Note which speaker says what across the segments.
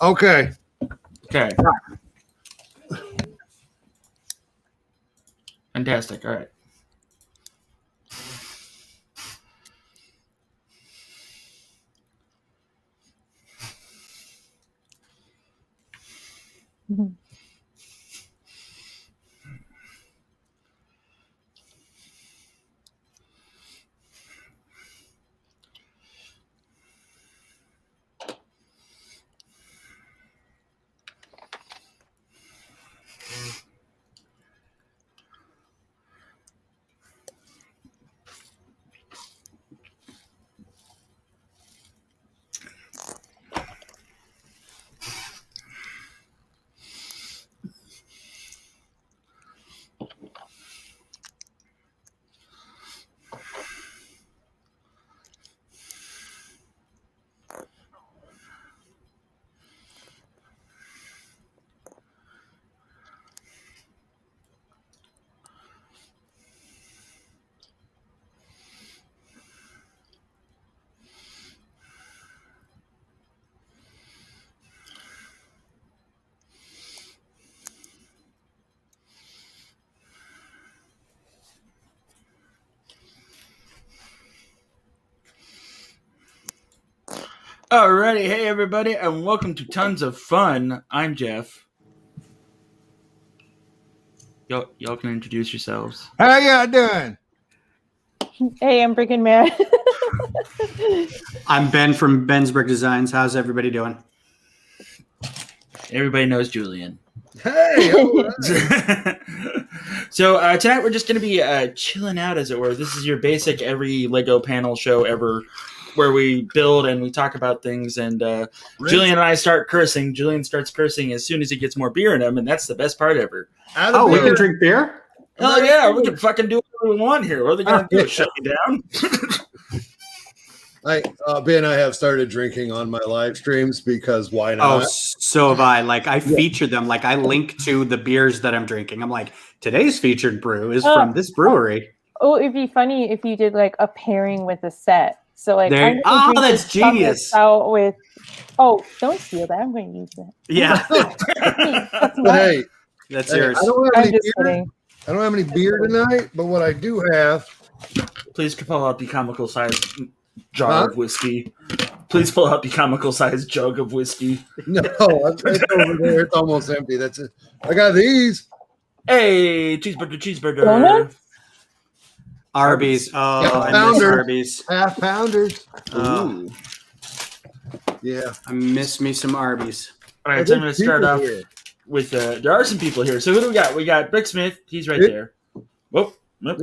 Speaker 1: Okay.
Speaker 2: Fantastic. All right.
Speaker 3: Mhm.
Speaker 2: Alrighty, hey everybody, and welcome to Tons of Fun. I'm Jeff. Y'all can introduce yourselves.
Speaker 1: How y'all doing?
Speaker 3: Hey, I'm freaking mad.
Speaker 4: I'm Ben from Ben's Brick Designs. How's everybody doing?
Speaker 2: Everybody knows Julian.
Speaker 1: Hey, all right.
Speaker 2: So tonight we're just going to be chilling out, as it were. This is your basic every Lego panel show ever, where we build and we talk about things. And Julian and I start cursing. Julian starts cursing as soon as he gets more beer in him, and that's the best part ever.
Speaker 4: Oh, we can drink beer?
Speaker 2: Hell yeah, we can fucking do whatever we want here. What are they going to do? Shut me down?
Speaker 1: Ben, I have started drinking on my live streams because why not?
Speaker 4: Oh, so have I. Like, I feature them. Like, I link to the beers that I'm drinking. I'm like, today's featured brew is from this brewery.
Speaker 3: Oh, it'd be funny if you did like a pairing with a set. So like,
Speaker 4: There, that's genius.
Speaker 3: Out with, don't steal that. I'm going to use that.
Speaker 4: Yeah.
Speaker 3: That's
Speaker 1: But hey,
Speaker 4: that's yours.
Speaker 1: I don't have
Speaker 3: I'm
Speaker 1: any
Speaker 3: just
Speaker 1: beer.
Speaker 3: kidding.
Speaker 1: I don't have any beer tonight, but what I do have.
Speaker 2: Please pull out the comical size jar of whiskey. Please pull out the comical size jug of whiskey.
Speaker 1: No, it's over there. It's almost empty. That's it. I got these.
Speaker 2: Hey, cheeseburger.
Speaker 3: Donuts?
Speaker 4: Arby's. Oh,
Speaker 1: Yeah,
Speaker 4: I miss
Speaker 1: pounders.
Speaker 4: Arby's.
Speaker 1: Half pounders.
Speaker 2: Ooh.
Speaker 1: Yeah.
Speaker 4: I miss me some Arby's.
Speaker 2: All right, so I'm going to start off with, there are some people here. So who do we got? We got Brick Smith. He's right there. Whoop.
Speaker 1: Yep.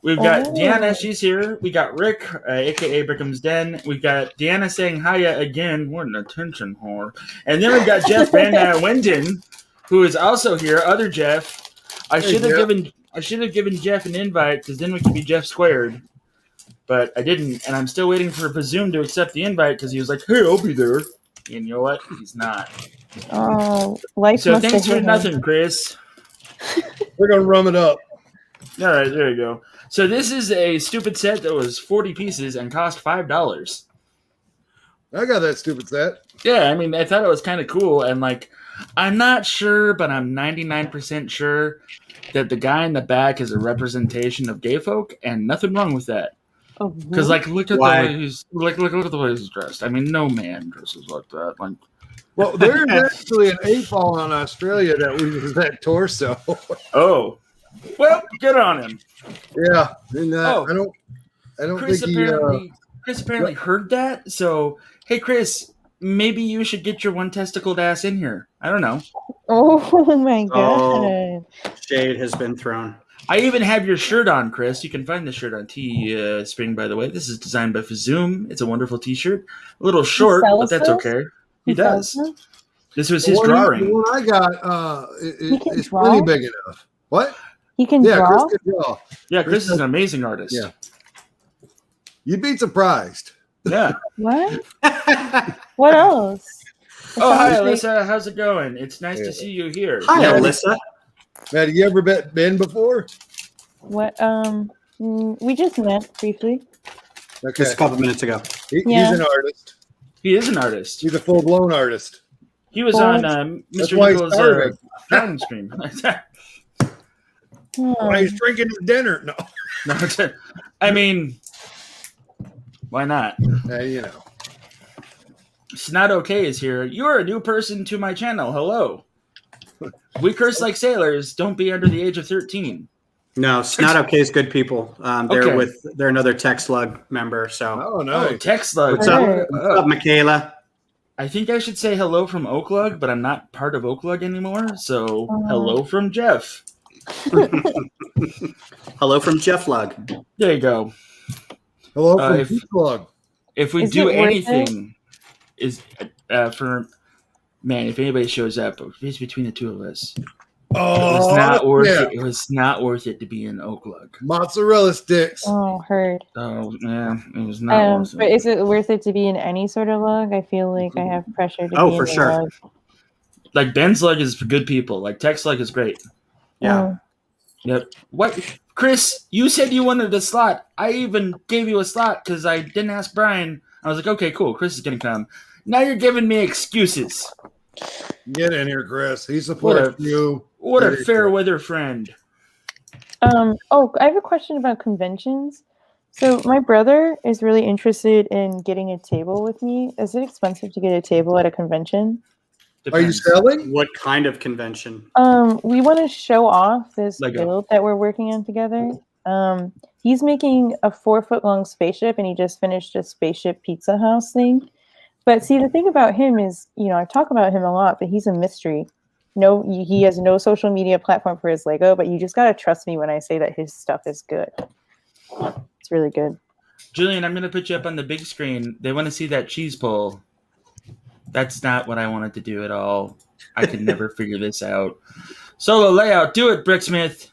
Speaker 2: We've got Deanna. She's here. We got Rick, a.k.a. Brickham's Den. We've got Deanna saying hiya again. What an attention whore. And then we've got Jeff Van Winden, who is also here. Other Jeff. I should have given Jeff an invite because then we could be Jeff squared. But I didn't, and I'm still waiting for Bazoom to accept the invite because he was like, "Hey, I'll be there." And you know what? He's not.
Speaker 3: Oh, life
Speaker 2: So
Speaker 3: must
Speaker 2: thanks
Speaker 3: have
Speaker 2: for
Speaker 3: hit him.
Speaker 2: nothing, Chris.
Speaker 1: We're going to rum it up.
Speaker 2: All right, there you go. So this is a stupid set that was 40 pieces and cost $5.
Speaker 1: I got that stupid set.
Speaker 2: Yeah, I mean, I thought it was kind of cool, and like, I'm not sure, but I'm 99% sure that the guy in the back is a representation of gay folk, and nothing wrong with that.
Speaker 3: Oh,
Speaker 2: Because like, look at
Speaker 4: Why?
Speaker 2: the way he's look at the way he's dressed. I mean, no man dresses like that. Like,
Speaker 1: Well, there's actually an 8-ball in Australia that uses that torso.
Speaker 2: oh, well, good on him.
Speaker 1: Yeah, and
Speaker 2: Oh.
Speaker 1: I don't
Speaker 2: Chris
Speaker 1: think
Speaker 2: Chris apparently heard that. So, hey, Chris, maybe you should get your one testicled ass in here. I don't know.
Speaker 3: Oh my god.
Speaker 4: Oh. Shade has been thrown.
Speaker 2: I even have your shirt on, Chris. You can find this shirt on Teespring, by the way. This is designed by Fazoom. It's a wonderful T-shirt. A little short, but that's okay. He does.
Speaker 3: sells
Speaker 2: This was
Speaker 1: the
Speaker 2: his
Speaker 1: one
Speaker 2: drawing.
Speaker 1: I got it's
Speaker 3: draw?
Speaker 1: plenty big enough. What?
Speaker 3: He can
Speaker 1: Yeah,
Speaker 3: draw.
Speaker 1: Chris can draw.
Speaker 2: Yeah, Chris is an amazing artist.
Speaker 1: Yeah. You'd be surprised.
Speaker 2: Yeah.
Speaker 3: What? What else?
Speaker 2: Oh, hi,
Speaker 3: Sounds like-
Speaker 2: Alyssa. How's it going? It's nice to see you here.
Speaker 4: Hi,
Speaker 2: Yeah,
Speaker 4: Alyssa.
Speaker 1: Matt, have you ever been before?
Speaker 3: What? We just met briefly.
Speaker 1: Okay.
Speaker 4: Just a couple minutes ago.
Speaker 1: He's
Speaker 3: Yeah.
Speaker 1: an artist.
Speaker 2: He is an artist.
Speaker 1: He's a full-blown artist.
Speaker 2: He was on
Speaker 1: That's
Speaker 2: Mr.
Speaker 1: why he
Speaker 2: Nichols'
Speaker 1: started
Speaker 2: drowning stream.
Speaker 1: Why he's drinking his dinner? No,
Speaker 2: No, I mean, why not?
Speaker 1: you know.
Speaker 2: It's not okay is here. You're a new person to my channel. Hello. We curse like sailors. Don't be under the age of 13.
Speaker 4: No, Snot Okay's good people.
Speaker 2: Okay.
Speaker 4: They're another Tech Slug member. So
Speaker 1: Oh,
Speaker 2: Oh,
Speaker 1: nice.
Speaker 2: Tech Slug.
Speaker 4: what's up?
Speaker 3: Hey.
Speaker 4: What's up, Michaela?
Speaker 2: I think I should say hello from Oaklug, but I'm not part of Oaklug anymore. So hello from Jeff.
Speaker 4: Hello from Jeff Lug.
Speaker 2: There you go.
Speaker 1: Hello from
Speaker 2: if-
Speaker 1: Plug.
Speaker 2: If we
Speaker 3: Is
Speaker 2: do
Speaker 3: it worth
Speaker 2: anything, is for man, if anybody shows up, it's between the two of us.
Speaker 1: Oh,
Speaker 2: It was not worth
Speaker 1: yeah.
Speaker 2: it. It was not worth it to be in Oaklug.
Speaker 1: Mozzarella sticks.
Speaker 3: Oh, heard.
Speaker 2: Oh yeah, it was not worth
Speaker 3: But
Speaker 2: it.
Speaker 3: is it worth it to be in any sort of lug? I feel like I have pressure to
Speaker 4: Oh,
Speaker 3: be
Speaker 4: for
Speaker 3: in a
Speaker 4: sure.
Speaker 3: lug.
Speaker 2: Like Ben's Lug is for good people. Like Tech Slug is great.
Speaker 4: Yeah.
Speaker 2: Yep. What, Chris? You said you wanted a slot. I even gave you a slot because I didn't ask Brian. I was like, okay, cool. Chris is gonna come. Now you're giving me excuses.
Speaker 1: Get in here, Chris. He supports you.
Speaker 2: What a
Speaker 1: There you
Speaker 2: fair
Speaker 1: go.
Speaker 2: weather friend.
Speaker 3: Oh, I have a question about conventions. So my brother is really interested in getting a table with me. Is it expensive to get a table at a convention?
Speaker 1: Are you
Speaker 2: Depends.
Speaker 1: selling?
Speaker 4: What kind of convention?
Speaker 3: We want to show off this
Speaker 2: Lego.
Speaker 3: build that we're working on together. He's making a 4-foot-long spaceship, and he just finished a spaceship pizza house thing. But see, the thing about him is, I talk about him a lot, but he's a mystery. No, he has no social media platform for his Lego, but you just gotta trust me when I say that his stuff is good. It's really good.
Speaker 2: Julian, I'm gonna put you up on the big screen. They want to see that cheese pull. That's not what I wanted to do at all. I could never figure this out. Solo layout, do it, Bricksmith.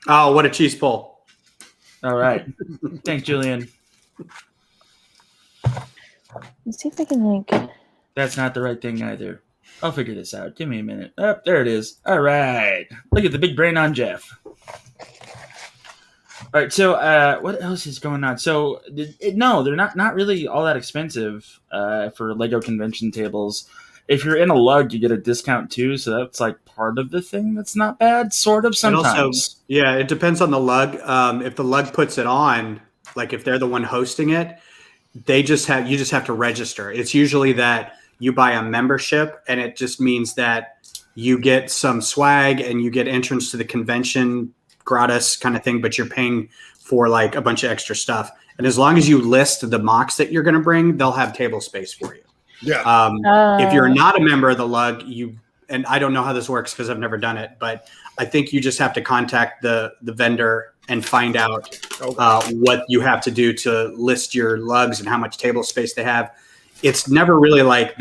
Speaker 4: Oh, what a cheese pull.
Speaker 2: All right. Thanks, Julian.
Speaker 3: Let's see if I can
Speaker 2: That's not the right thing either. I'll figure this out. Give me a minute. Oh, there it is. All right. Look at the big brain on Jeff. All right. So, what else is going on? So, no, they're not really all that expensive for Lego convention tables. If you're in a lug, you get a discount too. So that's like part of the thing. That's not bad. Sort of
Speaker 4: And
Speaker 2: sometimes.
Speaker 4: also, yeah, it depends on the lug. If the lug puts it on, like if they're the one hosting it, you just have to register. It's usually that you buy a membership, and it just means that you get some swag and you get entrance to the convention gratis kind of thing, but you're paying for like a bunch of extra stuff. And as long as you list the mocs that you're going to bring, they'll have table space for you.
Speaker 1: Yeah.
Speaker 4: If you're not a member of the lug, and I don't know how this works because I've never done it, but I think you just have to contact the vendor and find out what you have to do to list your lugs and how much table space they have. It's never really like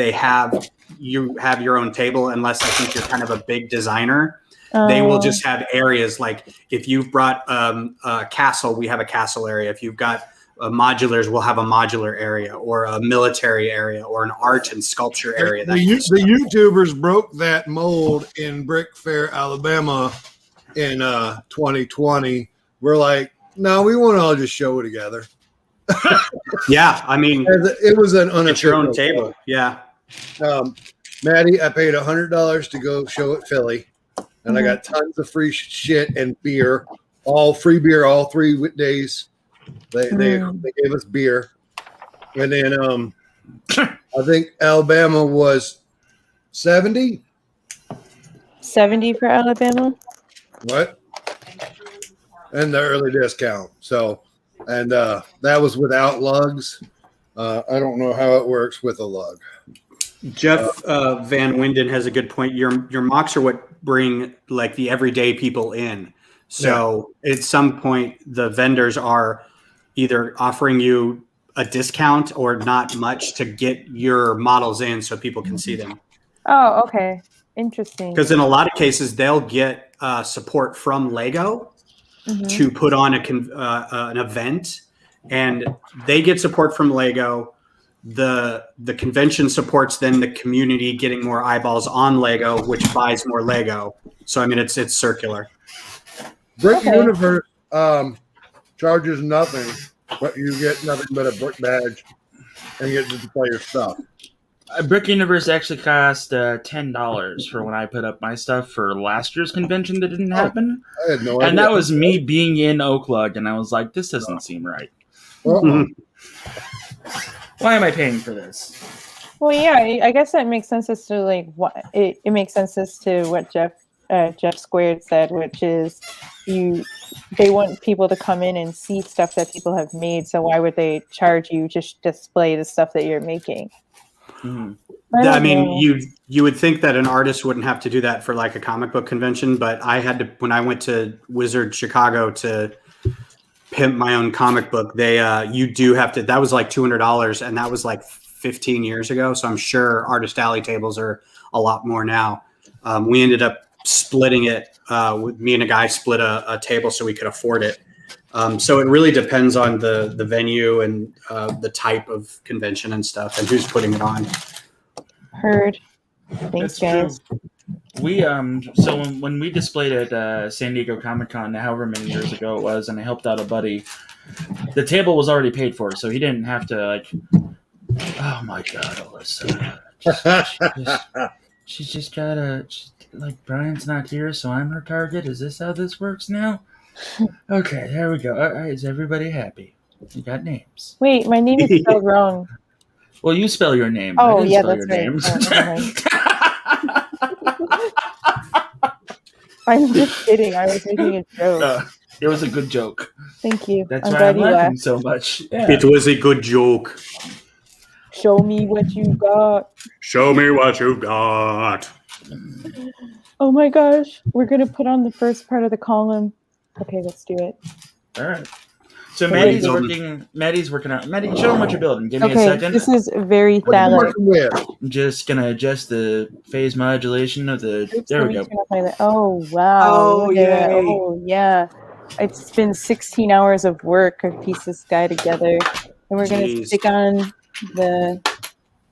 Speaker 4: you have your own table unless I think you're kind of a big designer. They will just have areas like if you've brought a castle, we have a castle area. If you've got modulars, we'll have a modular area or a military area or an art and sculpture area.
Speaker 1: The YouTubers broke that mold in Brick Fair, Alabama in 2020. We're like, no, we want to all just show together.
Speaker 4: Yeah, I mean,
Speaker 1: It was an
Speaker 4: it's your own
Speaker 1: unofficial
Speaker 4: table. Yeah.
Speaker 1: Maddie, I paid $100 to go show at Philly, and I got tons of free shit and beer, all free beer, all 3 days. They gave us beer, and then I think Alabama was 70.
Speaker 3: 70 for Alabama.
Speaker 1: What? And the early discount. So, and that was without lugs. I don't know how it works with a lug.
Speaker 4: Jeff Van Winden has a good point. Your mocs are what bring like the everyday people in. So at some point, the vendors are either offering you a discount or not much to get your models in so people can see them.
Speaker 3: Oh, okay. Interesting.
Speaker 4: Because in a lot of cases, they'll get support from Lego to put on an event, and they get support from Lego. The convention supports then the community getting more eyeballs on Lego, which buys more Lego. So I mean, it's circular.
Speaker 1: Brick Universe charges nothing, but you get nothing but a brick badge and get to play your stuff.
Speaker 2: Brick Universe actually cost $10 for when I put up my stuff for last year's convention that didn't happen.
Speaker 1: I had no idea.
Speaker 2: And that was me being in Oaklug, and I was like, this doesn't seem right.
Speaker 1: Uh-uh.
Speaker 2: Why am I paying for this?
Speaker 3: Well, yeah, I guess that makes sense as to like what it makes sense as to what Jeff Squared said, which is they want people to come in and see stuff that people have made. So why would they charge you to display the stuff that you're making?
Speaker 2: Mm-hmm.
Speaker 4: I mean, you would think that an artist wouldn't have to do that for like a comic book convention, but I had to when I went to Wizard Chicago to pimp my own comic book. You do have to. That was like $200, and that was like 15 years ago. So I'm sure Artist Alley tables are a lot more now. We ended up splitting it. With me and a guy split a table so we could afford it. So it really depends on the venue and the type of convention and stuff and who's putting it on.
Speaker 3: Heard. Thanks, guys.
Speaker 2: True. We so when we displayed at San Diego Comic-Con, however many years ago it was, and I helped out a buddy, the table was already paid for, so he didn't have to like. Oh my God, Alyssa! She's just gotta like Brian's not here, so I'm her target. Is this how this works now? Okay, there we go. All right, is everybody happy? You got names.
Speaker 3: Wait, my name is spelled wrong.
Speaker 2: Well, you spell your name.
Speaker 3: Oh,
Speaker 2: I didn't
Speaker 3: yeah,
Speaker 2: spell
Speaker 3: that's
Speaker 2: your
Speaker 3: right.
Speaker 2: name.
Speaker 3: I'm just kidding. I was making a joke.
Speaker 2: It was a good joke.
Speaker 3: Thank you.
Speaker 2: That's why I'm laughing so much. Yeah.
Speaker 4: It was a good joke.
Speaker 3: Show me what you got.
Speaker 4: Show me what you got.
Speaker 3: Oh my gosh. We're going to put on the first part of the column. Okay, let's do it.
Speaker 2: All right. So Maddie's working out. Maddie, show them what you're building. Give me a second.
Speaker 3: This is very phallic.
Speaker 2: I'm just going to adjust the phase modulation of the...
Speaker 3: Oops,
Speaker 2: there we go.
Speaker 3: Oh, wow.
Speaker 4: Oh, yay.
Speaker 3: Oh, yeah. It's been 16 hours of work to piece this guy together. And we're going to stick on the...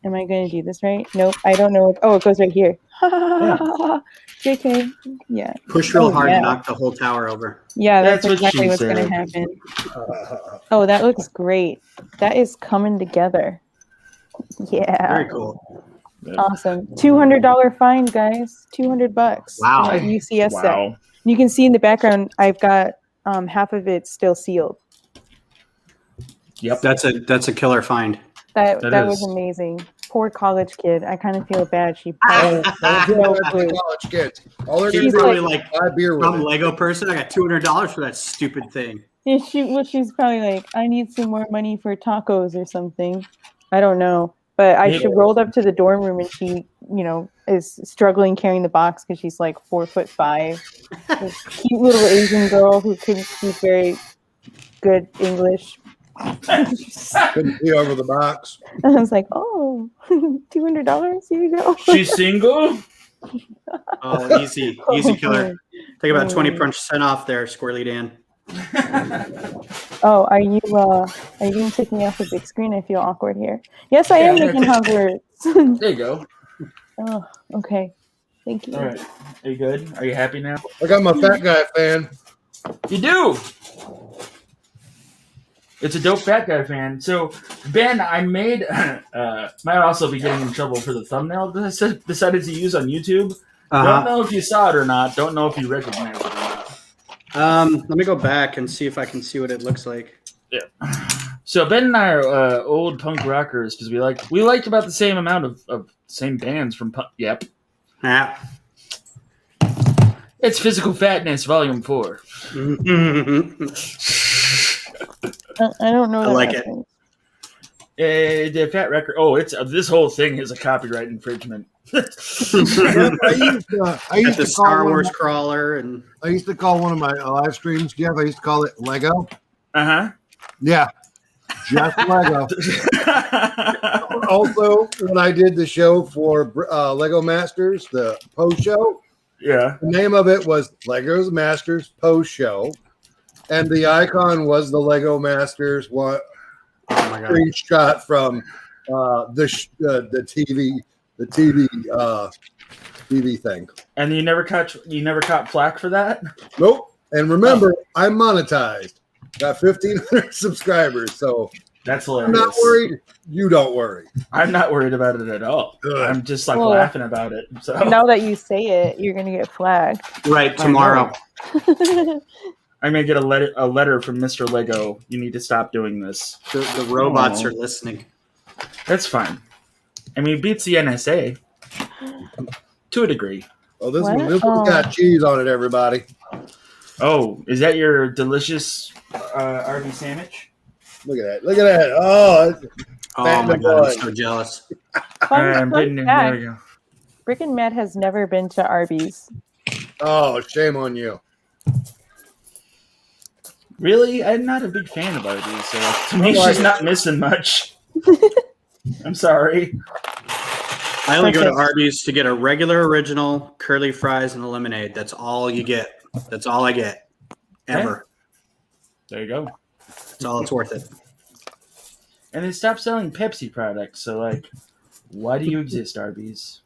Speaker 3: Am I going to do this right? Nope, I don't know. Oh, it goes right here. Yeah. JK. Yeah.
Speaker 4: Push real hard and knock the whole tower over.
Speaker 3: Yeah, that's
Speaker 2: what
Speaker 3: exactly what's going to happen. Oh, that looks great. That is coming together. Yeah.
Speaker 4: Very cool.
Speaker 3: Awesome. $200 fine, guys. $200.
Speaker 4: Wow.
Speaker 3: UCS set. You can see in the background, I've got half of it still sealed.
Speaker 2: Yep.
Speaker 4: That's a killer find.
Speaker 3: That was amazing. Poor college kid. I kind of feel bad. She
Speaker 1: college kids. All they're
Speaker 4: She's probably like
Speaker 1: buy beer with
Speaker 4: some Lego person. I got $200 for that stupid thing.
Speaker 3: Yeah, she's probably like, I need some more money for tacos or something. I don't know. But she rolled up to the dorm room and she, is struggling carrying the box because she's like 4'5". This cute little Asian girl who couldn't speak very good English.
Speaker 1: Couldn't see over the box.
Speaker 3: I was like, oh, $200? Here you go.
Speaker 2: She's single?
Speaker 4: Oh, easy killer. Take about 20% off there, Squirrely Dan.
Speaker 3: Oh, are you going to take me off the big screen? I feel awkward here. Yes, I am making Hogwarts.
Speaker 2: There you go.
Speaker 3: Oh, okay. Thank you.
Speaker 2: All right. Are you good? Are you happy now?
Speaker 1: I got my fat guy fan.
Speaker 2: You do. It's a dope fat guy fan. So, Ben, I made... might also be getting in trouble for the thumbnail that I decided to use on YouTube. Don't know if you saw it or not. Don't know if you recognize it or not.
Speaker 4: Let me go back and see if I can see what it looks like.
Speaker 2: Yeah. So Ben and I are old punk rockers because we like about the same amount of same bands from punk. Yep.
Speaker 4: Yeah.
Speaker 2: It's Physical Fatness, Volume 4.
Speaker 3: I don't know.
Speaker 4: I like it.
Speaker 2: The Fat Record. Oh, it's this whole thing is a copyright infringement.
Speaker 1: I used
Speaker 4: the
Speaker 1: to
Speaker 4: Star Wars crawler, and
Speaker 1: I used to call one of my live streams, Jeff. I used to call it Lego. Yeah, just Lego. Also, when I did the show for Lego Masters, the post show,
Speaker 2: yeah,
Speaker 1: the name of it was Lego Masters Post Show, and the icon was the Lego Masters one screenshot from the TV thing.
Speaker 2: And you never caught flack for that?
Speaker 1: Nope. And remember, I'm monetized. Got 1,500 subscribers, so
Speaker 2: That's
Speaker 1: I'm not
Speaker 2: hilarious.
Speaker 1: worried. You don't worry.
Speaker 2: I'm not worried about it at all.
Speaker 1: Good.
Speaker 2: I'm just like
Speaker 3: Well,
Speaker 2: laughing about it. So
Speaker 3: Now that you say it, you're gonna get flagged.
Speaker 4: Right, tomorrow.
Speaker 2: I'm gonna get a letter from Mr. Lego. You need to stop doing this.
Speaker 4: The robots
Speaker 2: Oh.
Speaker 4: are listening.
Speaker 2: That's fine. I mean, it beats the NSA to a degree.
Speaker 1: Oh, this
Speaker 3: What?
Speaker 1: one's
Speaker 3: Oh.
Speaker 1: got cheese on it, everybody.
Speaker 2: Oh, is that your delicious RV sandwich?
Speaker 1: Look at that. Look at that. Oh,
Speaker 4: Oh
Speaker 1: Fat
Speaker 4: my
Speaker 1: and
Speaker 4: god, I'm
Speaker 1: blood.
Speaker 4: so jealous.
Speaker 2: I'm putting it. There we go.
Speaker 3: Rick and Matt has never been to Arby's.
Speaker 1: oh, shame on you.
Speaker 2: Really, I'm not a big fan of Arby's, so to me,
Speaker 1: like
Speaker 2: she's not missing much. I'm sorry.
Speaker 4: I only go to
Speaker 3: Okay.
Speaker 4: Arby's to get a regular original, curly fries, and a lemonade. That's all you get. That's all I get. Ever.
Speaker 2: There you go.
Speaker 4: That's all it's worth it.
Speaker 2: And they stopped selling Pepsi products, so like, why do you exist, Arby's?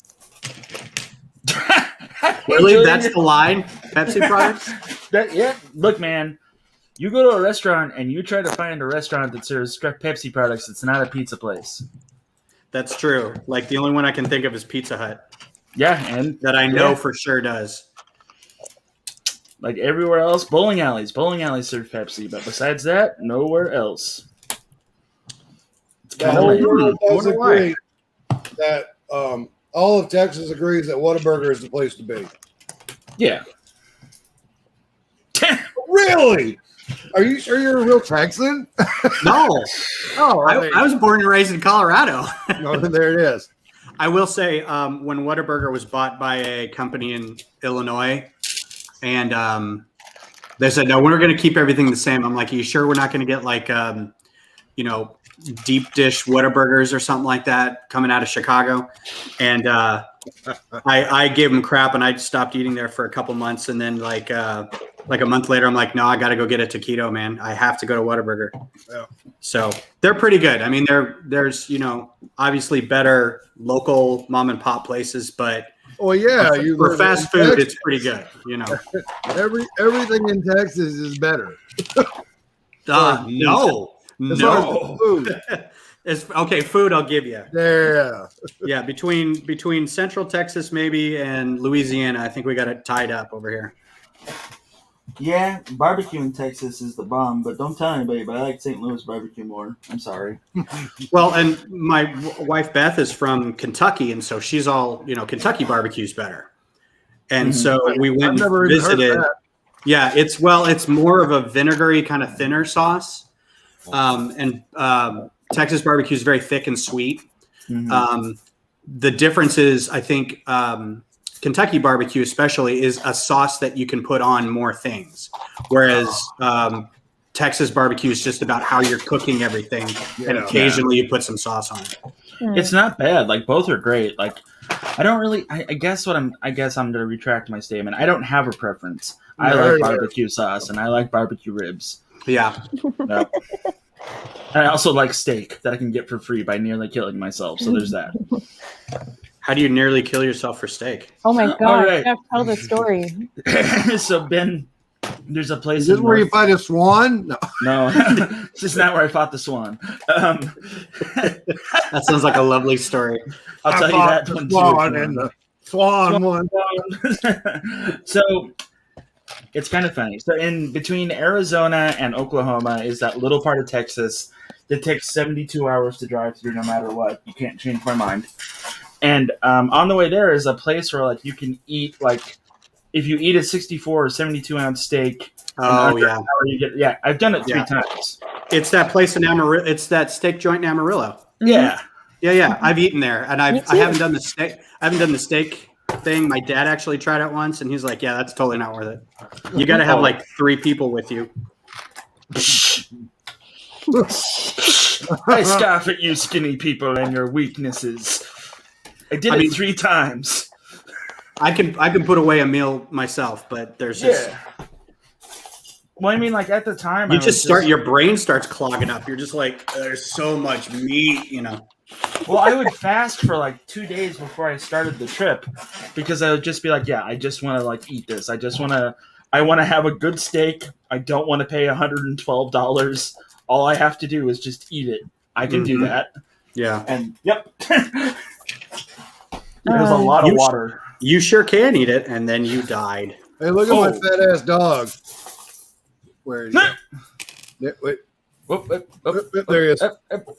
Speaker 4: Really? That's the line? Pepsi products?
Speaker 2: Yeah. Look, man. You go to a restaurant and you try to find a restaurant that serves Pepsi products. It's not a pizza place.
Speaker 4: That's true. Like the only one I can think of is Pizza Hut.
Speaker 2: Yeah, and
Speaker 4: That I know
Speaker 2: Yeah.
Speaker 4: for sure does.
Speaker 2: like everywhere else, bowling alleys serve Pepsi, but besides that, nowhere else. It's
Speaker 1: The
Speaker 2: kind of
Speaker 1: whole
Speaker 2: lame.
Speaker 1: world does
Speaker 4: Wonder why.
Speaker 1: agree that all of Texas agrees that Whataburger is the place to be.
Speaker 2: Yeah.
Speaker 1: Really? Are you sure you're a real Texan?
Speaker 4: No.
Speaker 1: Oh,
Speaker 4: I was born and raised in Colorado.
Speaker 1: no, there it is.
Speaker 4: I will say, when Whataburger was bought by a company in Illinois, and they said, no, we're going to keep everything the same. I'm like, are you sure we're not going to get like, deep dish Whataburgers or something like that coming out of Chicago? And I gave them crap, and I stopped eating there for a couple months. And then like a month later, I'm like, no, I got to go get a taquito, man. I have to go to Whataburger.
Speaker 1: Yeah.
Speaker 4: So they're pretty good. I mean, there's obviously better local mom and pop places, but
Speaker 1: Well, yeah,
Speaker 4: for fast food, it's pretty good.
Speaker 1: Everything in Texas is better.
Speaker 4: No.
Speaker 1: As far as food.
Speaker 4: It's okay. Food, I'll give you.
Speaker 1: Yeah.
Speaker 4: Yeah, between Central Texas maybe and Louisiana, I think we got it tied up over here.
Speaker 2: Yeah, barbecue in Texas is the bomb, but don't tell anybody, but I like St. Louis barbecue more. I'm sorry.
Speaker 4: Well, and my wife Beth is from Kentucky, and so she's all, Kentucky barbecue's better. And so we went
Speaker 1: I've
Speaker 4: and
Speaker 1: never even heard of
Speaker 4: visited.
Speaker 1: that.
Speaker 4: Yeah, it's more of a vinegary kind of thinner sauce. Texas barbecue is very thick and sweet.
Speaker 2: Mhm.
Speaker 4: The difference is, I think, Kentucky barbecue especially is a sauce that you can put on more things, whereas Texas barbecue is just about how you're cooking everything, and occasionally you put some sauce on it.
Speaker 2: It's not bad. Like both are great. Like I don't really. I guess I'm going to retract my statement. I don't have a preference. I
Speaker 1: There
Speaker 2: like
Speaker 1: you go.
Speaker 2: barbecue sauce and I like barbecue ribs.
Speaker 4: Yeah,
Speaker 2: Yep. And I also like steak that I can get for free by nearly killing myself. So there's that.
Speaker 4: how do you nearly kill yourself for steak?
Speaker 3: Oh my
Speaker 2: All
Speaker 3: god!
Speaker 2: right.
Speaker 3: Jeff, tell the story.
Speaker 2: So Ben, there's a place.
Speaker 1: Is this
Speaker 2: in
Speaker 1: where you
Speaker 2: North-
Speaker 1: fight a swan? No.
Speaker 2: No, this is not where I fought the swan.
Speaker 4: That sounds like a lovely story.
Speaker 2: I'll tell you
Speaker 1: fought
Speaker 2: that
Speaker 1: the
Speaker 2: one
Speaker 1: swan
Speaker 2: too.
Speaker 1: and the swan one.
Speaker 2: So it's kind of funny. So in between Arizona and Oklahoma is that little part of Texas that takes 72 hours to drive through no matter what. You can't change my mind. And on the way there is a place where like you can eat like if you eat a 64 or 72 ounce steak.
Speaker 4: Oh yeah,
Speaker 2: You get, I've done it three
Speaker 4: Yeah.
Speaker 2: times.
Speaker 4: it's that place in Amarillo. It's that steak joint in Amarillo.
Speaker 2: Yeah.
Speaker 4: Yeah. I've eaten there, and
Speaker 3: Me
Speaker 4: I
Speaker 3: too.
Speaker 4: haven't done the steak. I haven't done the steak thing. My dad actually tried it once, and he's like, "Yeah, that's totally not worth it. You got to have like 3 people with you."
Speaker 2: I scoff at you skinny people and your weaknesses. I did it 3 times.
Speaker 4: I can put away a meal myself, but there's just
Speaker 2: Well, I mean, like at the time,
Speaker 4: you just start your brain starts clogging up. You're just like, there's so much meat,
Speaker 2: Well, I would fast for like 2 days before I started the trip because I would just be like, I just want to like eat this. I want to have a good steak. I don't want to pay $112 all I have to do is just eat it. I can do that.
Speaker 4: Yeah.
Speaker 2: And yep. There's a lot of water.
Speaker 4: You sure can eat it, and then you died.
Speaker 1: Hey, look at my fat ass dog. Where is he? Wait. There he is.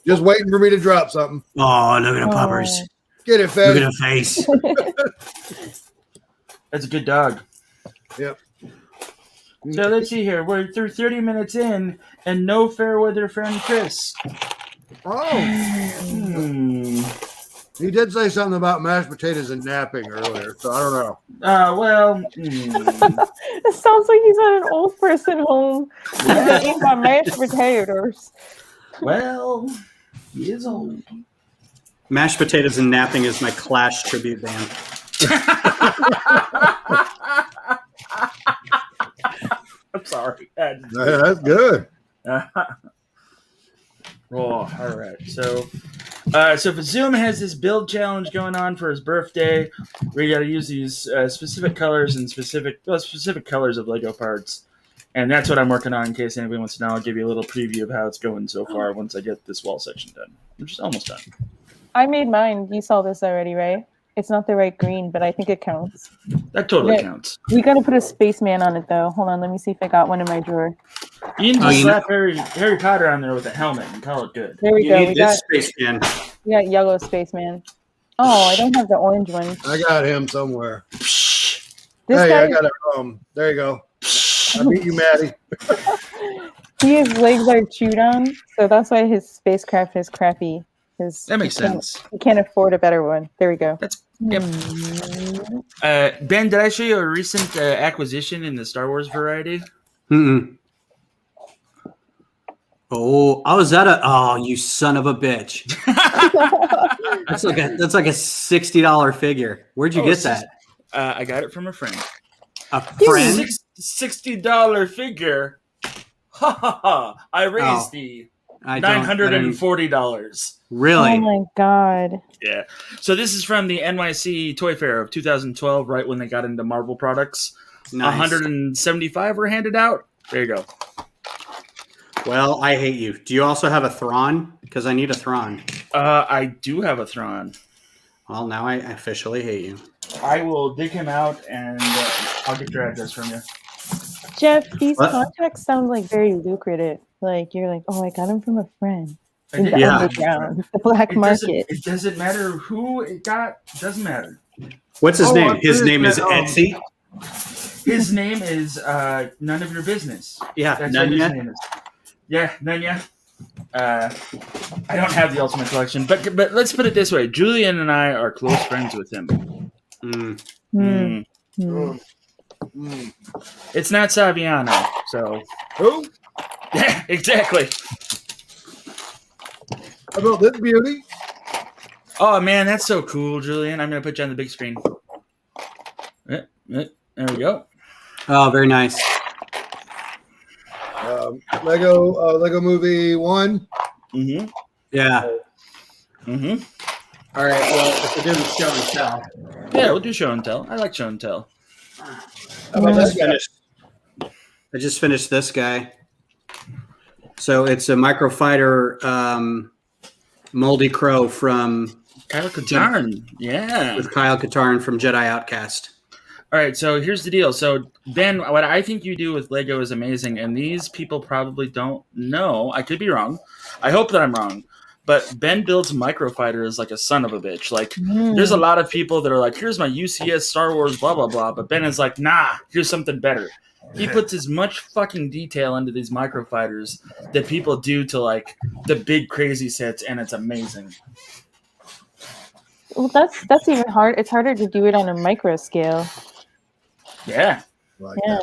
Speaker 1: Just waiting for me to drop something.
Speaker 4: Oh, look at the puppers.
Speaker 1: Get it, fat.
Speaker 4: Look at the face.
Speaker 2: That's a good dog.
Speaker 1: Yep.
Speaker 2: So let's see here. We're through 30 minutes in, and no fair weather friend Chris.
Speaker 1: Oh. He did say something about mashed potatoes and napping earlier, so I don't know.
Speaker 3: It sounds like he's at an old person home. Eating my mashed potatoes.
Speaker 2: Well, he is old.
Speaker 4: Mashed potatoes and napping is my Clash tribute band.
Speaker 2: I'm sorry.
Speaker 1: That's good.
Speaker 2: All right. So Zoom has this build challenge going on for his birthday. We got to use these specific colors and specific colors of Lego parts, and that's what I'm working on. In case anybody wants to know, I'll give you a little preview of how it's going so far once I get this wall section done, which is almost done.
Speaker 3: I made mine. You saw this already, right? It's not the right green, but I think it counts.
Speaker 2: That totally counts.
Speaker 3: We got to put a spaceman on it, though. Hold on, let me see if I got one in my drawer.
Speaker 2: You can just slap Harry Potter on there with a helmet and call it good.
Speaker 3: There we go. We got
Speaker 4: spaceman.
Speaker 3: We got yellow spaceman. Oh, I don't have the orange one.
Speaker 1: I got him somewhere.
Speaker 3: This
Speaker 1: I
Speaker 3: guy,
Speaker 1: got it. There you go. I beat you, Maddie.
Speaker 3: his legs are chewed on, so that's why his spacecraft is crappy.
Speaker 2: That makes sense.
Speaker 3: He can't afford a better one. There we go.
Speaker 2: Yep. Ben, did I show you a recent acquisition in the Star Wars variety?
Speaker 4: Oh, is that you son of a bitch. That's like a $60 figure. Where'd you get that?
Speaker 2: I got it from a friend.
Speaker 4: A friend?
Speaker 2: $60 figure. Ha ha ha. I raised the $940.
Speaker 4: Really?
Speaker 3: Oh my god.
Speaker 2: Yeah. So this is from the NYC Toy Fair of 2012, right when they got into Marvel products.
Speaker 4: Nice.
Speaker 2: 175 were handed out. There you go.
Speaker 4: Well, I hate you. Do you also have a Thrawn? Because I need a Thrawn.
Speaker 2: I do have a Thrawn.
Speaker 4: Well, now I officially hate you.
Speaker 2: I will dig him out and I'll get your address from you.
Speaker 3: Jeff, these contacts sound like very lucrative. Like you're like, oh, I got them from a friend. In the underground, the black market.
Speaker 2: It doesn't matter who it got. It doesn't matter.
Speaker 4: What's his name? His name is Etsy.
Speaker 2: His name is None of Your Business.
Speaker 4: Yeah,
Speaker 2: that's what his name is. Yeah, Nunya. I don't have the Ultimate Collection, but let's put it this way: Julian and I are close friends with him. It's not Saviano, so
Speaker 1: who?
Speaker 2: Yeah, exactly.
Speaker 1: How about this beauty?
Speaker 2: Oh man, that's so cool, Julian. I'm gonna put you on the big screen. There we go.
Speaker 4: Oh, very nice.
Speaker 1: Lego Movie 1.
Speaker 2: Mm-hmm.
Speaker 4: Yeah.
Speaker 2: Mm-hmm.
Speaker 4: All right. Well, if we do show and tell.
Speaker 2: Yeah, we'll do show and tell. I like show and tell.
Speaker 4: I just finished this guy. So it's a microfighter moldy crow from
Speaker 2: Kyle Katarn. Yeah.
Speaker 4: With Kyle Katarn from Jedi Outcast.
Speaker 2: All right, so here's the deal. So, Ben, what I think you do with Lego is amazing, and these people probably don't know. I could be wrong. I hope that I'm wrong. But Ben builds microfighters like a son of a bitch. Like, there's a lot of people that are like, here's my UCS Star Wars, blah, blah, blah. But Ben is like, nah, here's something better. He puts as much fucking detail into these microfighters that people do to, like, the big crazy sets, and it's amazing.
Speaker 3: Well, that's even hard. It's harder to do it on a micro scale.
Speaker 2: Yeah.
Speaker 3: Yeah.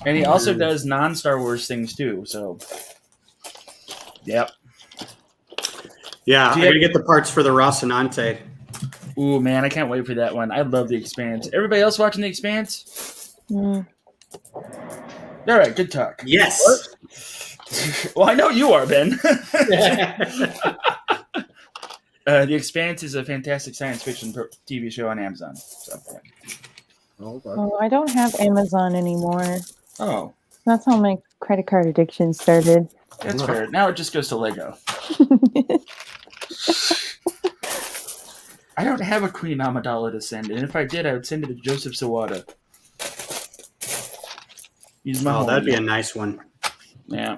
Speaker 2: And he also does non-Star Wars things, too. So, yep.
Speaker 4: Yeah, I'm going to get the parts for the Rocinante.
Speaker 2: Ooh, man, I can't wait for that one. I love The Expanse. Everybody else watching The Expanse? All right, good talk.
Speaker 4: Yes.
Speaker 2: Well, I know you are, Ben. The Expanse is a fantastic science fiction TV show on Amazon. So, yeah.
Speaker 3: Oh, I don't have Amazon anymore.
Speaker 2: Oh.
Speaker 3: That's how my credit card addiction started.
Speaker 2: That's fair. Now it just goes to Lego. I don't have a Queen Amidala to send, and if I did, I would send it to Joseph Sawada. He's my
Speaker 4: that'd be
Speaker 2: homie.
Speaker 4: a nice one.
Speaker 2: Yeah.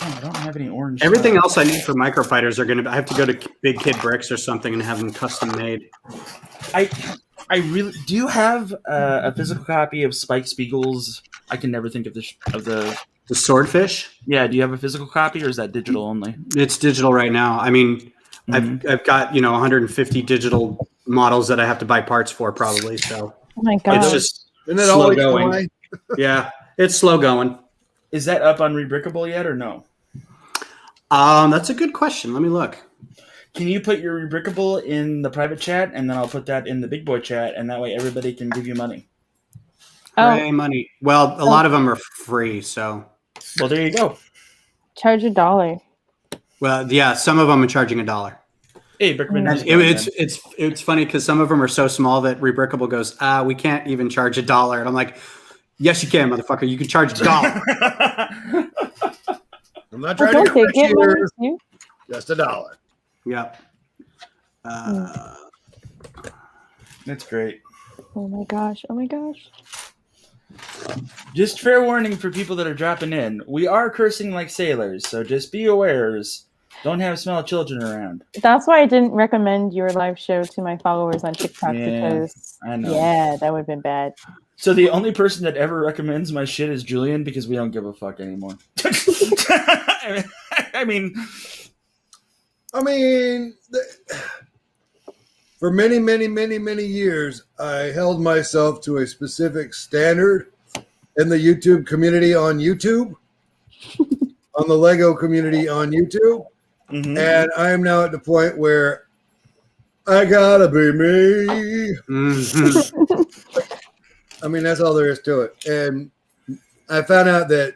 Speaker 2: Oh, I don't have any orange.
Speaker 4: Everything else I need for microfighters are I have to go to Big Kid Bricks or something and have them custom made.
Speaker 2: I really do. You have a physical copy of Spike Spiegel's? I can never think of the
Speaker 4: swordfish.
Speaker 2: Yeah, do you have a physical copy, or is that digital only?
Speaker 4: It's digital right now. I mean, I've got 150 digital models that I have to buy parts for probably. So
Speaker 3: Oh my god!
Speaker 4: it's just
Speaker 1: Isn't it
Speaker 4: slow
Speaker 1: always
Speaker 4: going.
Speaker 1: fine?
Speaker 4: Yeah, it's slow going.
Speaker 2: Is that up on Rebrickable yet, or no?
Speaker 4: That's a good question. Let me look.
Speaker 2: Can you put your Rebrickable in the private chat, and then I'll put that in the big boy chat, and that way everybody can give you money.
Speaker 4: Hooray, money. Well, a lot of them are free, so.
Speaker 2: Well, there you go.
Speaker 3: Charge $1.
Speaker 4: Well, yeah, some of them are charging $1.
Speaker 2: Hey, Brickman.
Speaker 4: It's funny because some of them are so small that Rebrickable goes, we can't even charge $1, and I'm like, yes, you can, motherfucker. You can charge $1.
Speaker 1: I'm not trying to
Speaker 3: Don't they
Speaker 1: get
Speaker 3: get
Speaker 1: here.
Speaker 3: money too?
Speaker 1: Just $1.
Speaker 4: Yep.
Speaker 2: That's great.
Speaker 3: Oh my gosh! Oh my gosh!
Speaker 2: Just fair warning for people that are dropping in. We are cursing like sailors, so just be awares. Don't have small children around.
Speaker 3: That's why I didn't recommend your live show to my followers on TikTok because
Speaker 2: I know.
Speaker 3: Yeah, that would have been bad.
Speaker 2: So the only person that ever recommends my shit is Julian because we don't give a fuck anymore. I mean,
Speaker 1: for many, many, many, many years, I held myself to a specific standard in the YouTube community on YouTube, on the Lego community on YouTube.
Speaker 2: mm-hmm.
Speaker 1: And I am now at the point where I gotta be me.
Speaker 4: Mm-hmm.
Speaker 1: I mean, that's all there is to it. And I found out that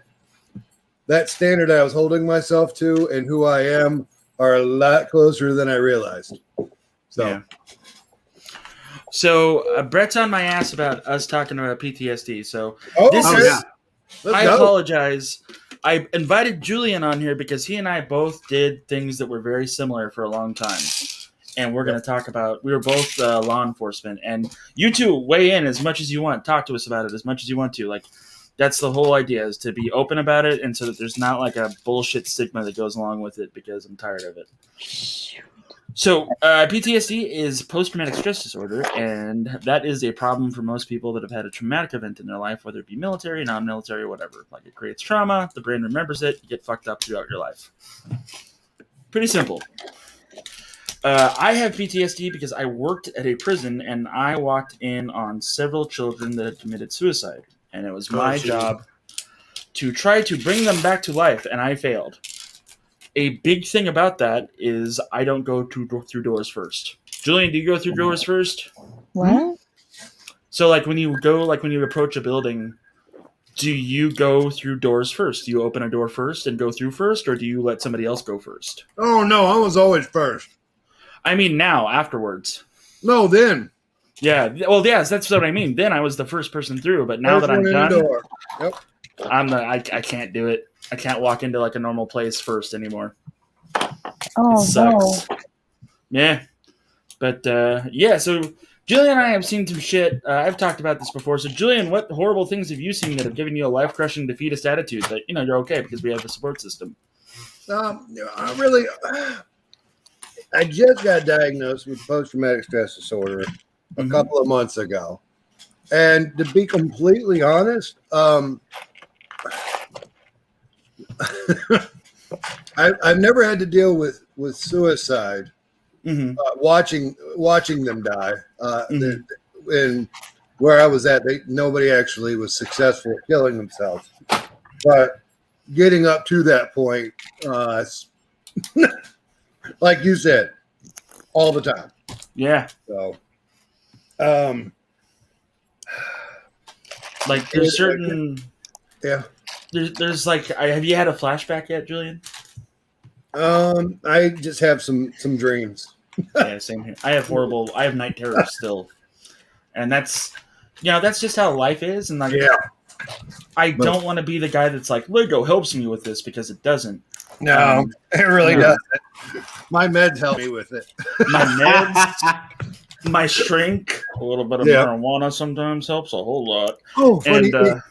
Speaker 1: standard I was holding myself to and who I am are a lot closer than I realized. So,
Speaker 2: yeah. So Brett's on my ass about us talking about PTSD. So I apologize. I invited Julian on here because he and I both did things that were very similar for a long time. And we're going to talk about, we were both law enforcement. And you two weigh in as much as you want. Talk to us about it as much as you want to. Like, that's the whole idea, is to be open about it and so that there's not like a bullshit stigma that goes along with it because I'm tired of it. So PTSD is post-traumatic stress disorder, and that is a problem for most people that have had a traumatic event in their life, whether it be military, non-military, or whatever. Like, it creates trauma, the brain remembers it, you get fucked up throughout your life. Pretty simple. I have PTSD because I worked at a prison, and I walked in on several children that had committed suicide. And it was my job to try to bring them back to life, and I failed. A big thing about that is I don't go through doors first. Julian, do you go through doors first?
Speaker 3: What?
Speaker 2: So, like, when you approach a building, do you go through doors first? Do you open a door first and go through first, or do you let somebody else go first?
Speaker 1: Oh, no, I was always first.
Speaker 2: I mean now, afterwards.
Speaker 1: No, then.
Speaker 2: Yeah, well, yes, that's what I mean. Then I was the first person through, but now that I'm done,
Speaker 1: yep.
Speaker 2: I can't do it. I can't walk into like a normal place first anymore.
Speaker 3: Oh,
Speaker 2: it sucks. No. Yeah, but so Julian and I have seen some shit. I've talked about this before. So Julian, what horrible things have you seen that have given you a life-crushing defeatist attitude that you're okay because we have a support system?
Speaker 1: I just got diagnosed with post-traumatic stress disorder a couple of months ago. And to be completely honest, I've never had to deal with suicide, watching them die. And where I was at, nobody actually was successful at killing themselves. But getting up to that point, like you said, all the time.
Speaker 2: Yeah.
Speaker 1: So,
Speaker 2: like there's certain.
Speaker 1: Yeah.
Speaker 2: There's like, have you had a flashback yet, Julian?
Speaker 1: I just have some dreams.
Speaker 2: Yeah, same here. I have night terrors still, and that's just how life is. And like, I don't want to be the guy that's like, Lego helps me with this, because it doesn't.
Speaker 1: No, it really
Speaker 2: no.
Speaker 1: doesn't. My meds help me with it.
Speaker 2: My meds, my shrink, a little bit of
Speaker 1: Yeah.
Speaker 2: marijuana sometimes helps a whole lot.
Speaker 1: Oh, funny.
Speaker 2: And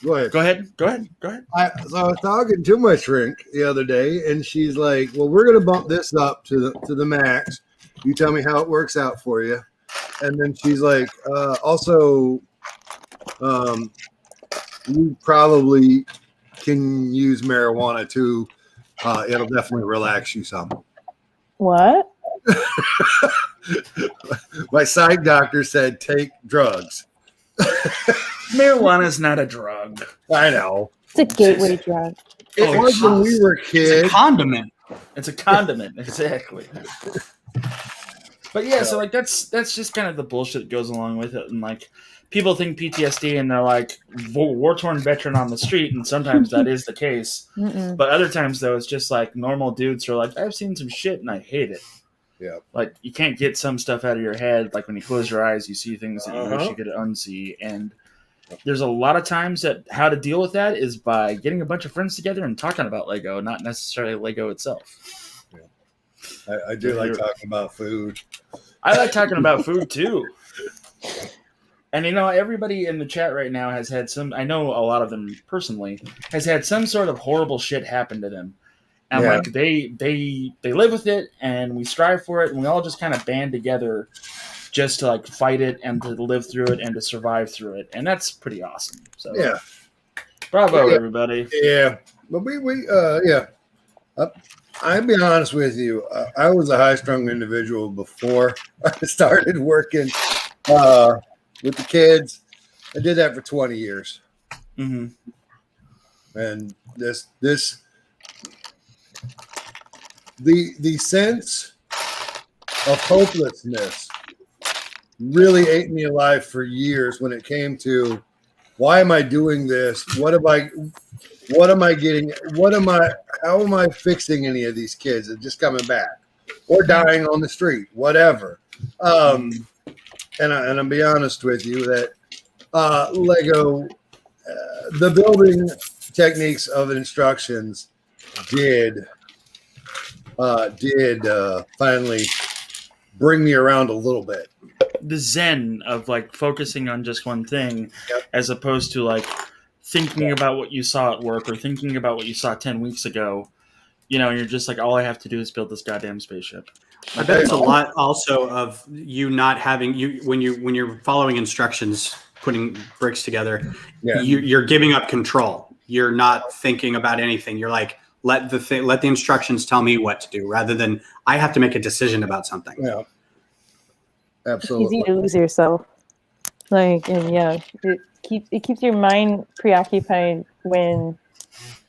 Speaker 1: Go ahead.
Speaker 2: go ahead.
Speaker 1: So I was talking to my shrink the other day, and she's like, "Well, we're going to bump this up to the max. You tell me how it works out for you." And then she's like, "Also, you probably can use marijuana too. It'll definitely relax you some."
Speaker 3: What?
Speaker 1: My side doctor said, "Take drugs."
Speaker 2: Marijuana is not a drug.
Speaker 1: I know.
Speaker 3: It's a gateway drug.
Speaker 1: It was when we were
Speaker 4: It's
Speaker 1: kids.
Speaker 4: a condiment.
Speaker 2: It's a condiment, exactly. But yeah, so like that's just kind of the bullshit that goes along with it, and like people think PTSD and they're like war-torn veteran on the street, and sometimes that is the case.
Speaker 3: Mm-mm.
Speaker 2: But other times though, it's just like normal dudes who are like, I've seen some shit and I hate it.
Speaker 1: Yeah.
Speaker 2: Like you can't get some stuff out of your head. Like when you close your eyes, you see things that you wish you could unsee. And there's a lot of times that how to deal with that is by getting a bunch of friends together and talking about Lego, not necessarily Lego itself.
Speaker 1: Yeah. I do like talking about food.
Speaker 2: I like talking about food too. And you know, everybody in the chat right now has had some, I know a lot of them personally, has had some sort of horrible shit happen to them. And
Speaker 1: Yeah.
Speaker 2: like they live with it and we strive for it and we all just kind of band together just to like fight it and to live through it and to survive through it. And that's pretty awesome. So
Speaker 1: Yeah.
Speaker 2: bravo,
Speaker 1: Yeah.
Speaker 2: everybody.
Speaker 1: Yeah. But yeah. I'll be honest with you. I was a high-strung individual before I started working with the kids. I did that for 20 years.
Speaker 2: Mm-hmm.
Speaker 1: And the sense of hopelessness really ate me alive for years when it came to why am I doing this? How am I fixing any of these kids that just coming back or dying on the street, whatever. And I'll be honest with you that Lego, the building techniques of instructions did finally bring me around a little bit.
Speaker 2: The zen of like focusing on just one thing,
Speaker 1: Yep.
Speaker 2: as opposed to like thinking about what you saw at work or thinking about what you saw 10 weeks ago. You know, you're just like, all I have to do is build this goddamn spaceship.
Speaker 4: I bet it's a lot also of you not having when you're following instructions, putting bricks together.
Speaker 1: Yeah.
Speaker 4: You're giving up control. You're not thinking about anything. You're like, let the instructions tell me what to do, rather than I have to make a decision about something.
Speaker 1: Yeah,
Speaker 3: It's
Speaker 1: absolutely.
Speaker 3: easy to lose yourself. Like, and yeah, it keeps your mind preoccupied when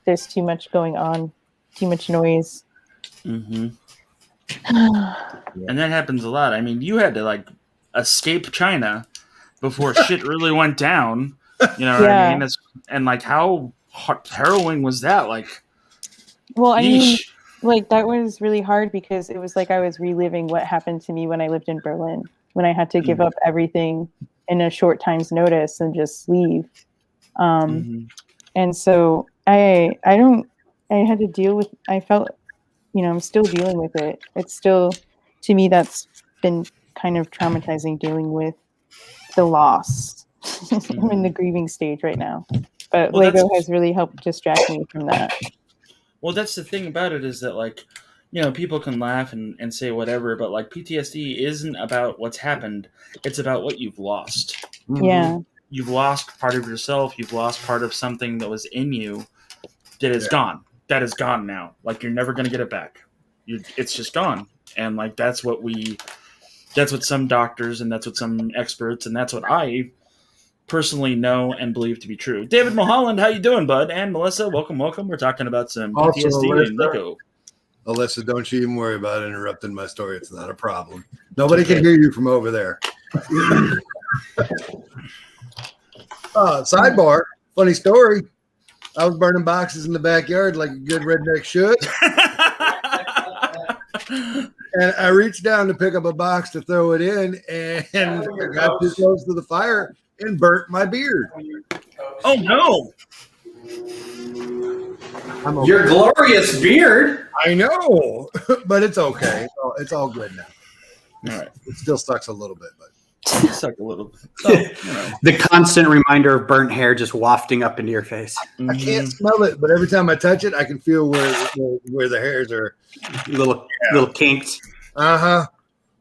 Speaker 3: there's too much going on, too much noise.
Speaker 2: Mm-hmm. And that happens a lot. I mean, you had to like escape China before shit really went down. You know what I mean? And like, how harrowing was that? Like,
Speaker 3: well, I mean,
Speaker 2: yeesh.
Speaker 3: like that was really hard because it was like I was reliving what happened to me when I lived in Berlin, when I had to give up everything in a short time's notice and just leave. And so I had to deal with, I felt, I'm still dealing with it. It's still, to me, that's been kind of traumatizing, dealing with the loss. I'm in the grieving stage right now. But Lego has really helped distract me from that.
Speaker 2: Well, that's the thing about it, is that like, people can laugh and say whatever, but like PTSD isn't about what's happened. It's about what you've lost.
Speaker 3: Yeah.
Speaker 2: You've lost part of yourself. You've lost part of something that was in you that is gone. That is gone now. Like, you're never going to get it back. It's just gone. And like, that's what some doctors and that's what some experts and that's what I personally know and believe to be true. David Mulholland, how you doing, bud? And Melissa, welcome. We're talking about some
Speaker 1: Also,
Speaker 2: PTSD and Lego.
Speaker 1: Alyssa, don't you even worry about interrupting my story. It's not a problem. Nobody can hear you from over there. Sidebar, funny story. I was burning boxes in the backyard like a good redneck should. And I reached down to pick up a box to throw it in, and I got too close to the fire and burnt my beard.
Speaker 2: Oh, no.
Speaker 1: I'm okay.
Speaker 4: Your glorious beard.
Speaker 1: I know, but it's okay. It's all good now.
Speaker 2: All right.
Speaker 1: It still sucks a little bit, but
Speaker 2: Suck a little bit. So, you know.
Speaker 4: The constant reminder of burnt hair just wafting up into your face.
Speaker 1: I can't smell it. But every time I touch it, I can feel where the hairs are.
Speaker 4: Little kinked.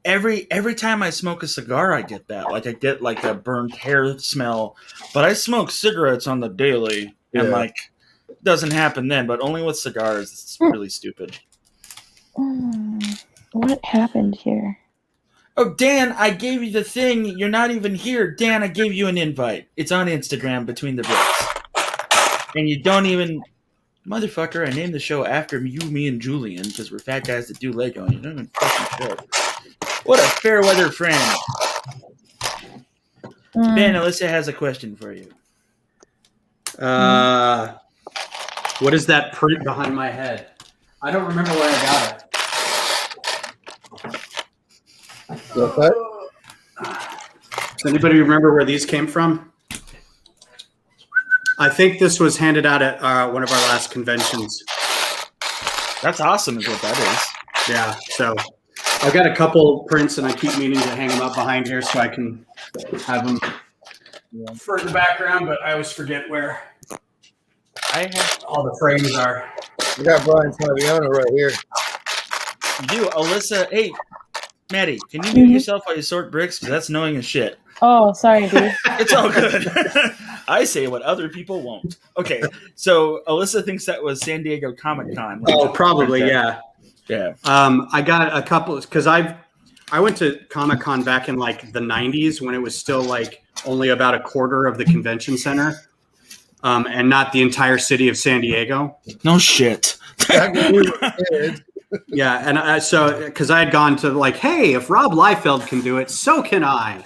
Speaker 2: Every time I smoke a cigar, I get that. Like I get like a burnt hair smell. But I smoke cigarettes on the daily, and like it doesn't happen then. But only with cigars. It's really stupid.
Speaker 3: What happened here?
Speaker 2: Oh, Dan, I gave you the thing. You're not even here. Dan, I gave you an invite. It's on Instagram, Between the Bricks. And you don't even... Motherfucker, I named the show after you, me, and Julian because we're fat guys that do Lego, and you don't even fucking show. What a fair weather friend. Ben, Alyssa has a question for you.
Speaker 4: What is that print behind my head? I don't remember where I got it.
Speaker 1: What?
Speaker 4: Does anybody remember where these came from? I think this was handed out at one of our last conventions.
Speaker 2: That's awesome is what that is.
Speaker 4: Yeah, so I've got a couple prints and I keep meaning to hang them up behind here so I can have them for the background, but I always forget where
Speaker 2: I have
Speaker 4: all the frames are.
Speaker 1: We got Brian Fabiano right here.
Speaker 2: you, Alyssa. Hey, Maddie, can you mute yourself while you sort bricks? Because that's annoying as shit.
Speaker 3: Oh, sorry, dude.
Speaker 2: It's all good. I say what other people won't. Okay, so Alyssa thinks that was San Diego Comic-Con.
Speaker 4: Oh, probably, yeah.
Speaker 2: Yeah.
Speaker 4: I got a couple because I went to Comic-Con back in like the 90s when it was still like only about a quarter of the convention center, and not the entire city of San Diego.
Speaker 2: No shit.
Speaker 4: Yeah, and so because I had gone to like, hey, if Rob Liefeld can do it, so can I.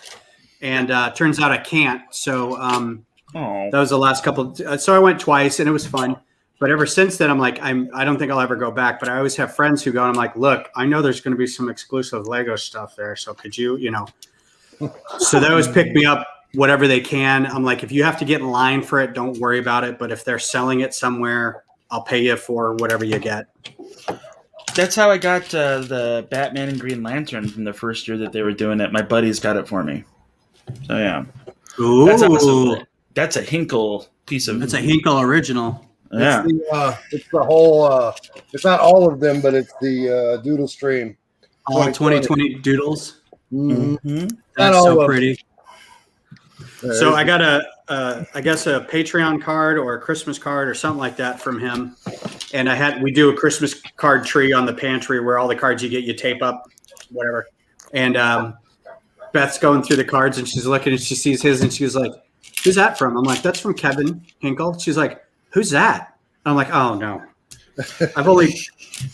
Speaker 4: And turns out I can't. So that was the last couple. So I went twice, and it was fun. But ever since then, I'm like, I don't think I'll ever go back. But I always have friends who go, and I'm like, look, I know there's going to be some exclusive Lego stuff there. So could you, So they always pick me up whatever they can. I'm like, if you have to get in line for it, don't worry about it. But if they're selling it somewhere, I'll pay you for whatever you get.
Speaker 2: That's how I got the Batman and Green Lantern from the first year that they were doing it. My buddies got it for me. So yeah.
Speaker 4: Ooh,
Speaker 2: that's awesome. That's a Hinkle piece of.
Speaker 4: That's a Hinkle original.
Speaker 2: Yeah.
Speaker 1: It's the whole. It's not all of them, but it's the Doodle Stream.
Speaker 4: All 2020 doodles.
Speaker 1: Mm-hmm.
Speaker 4: That's so pretty. So I got I guess a Patreon card or a Christmas card or something like that from him. And we do a Christmas card tree on the pantry where all the cards you get, you tape up, whatever. And Beth's going through the cards and she's looking and she sees his and she was like, who's that from? I'm like, that's from Kevin Hinkle. She's like, who's that? And I'm like, oh no.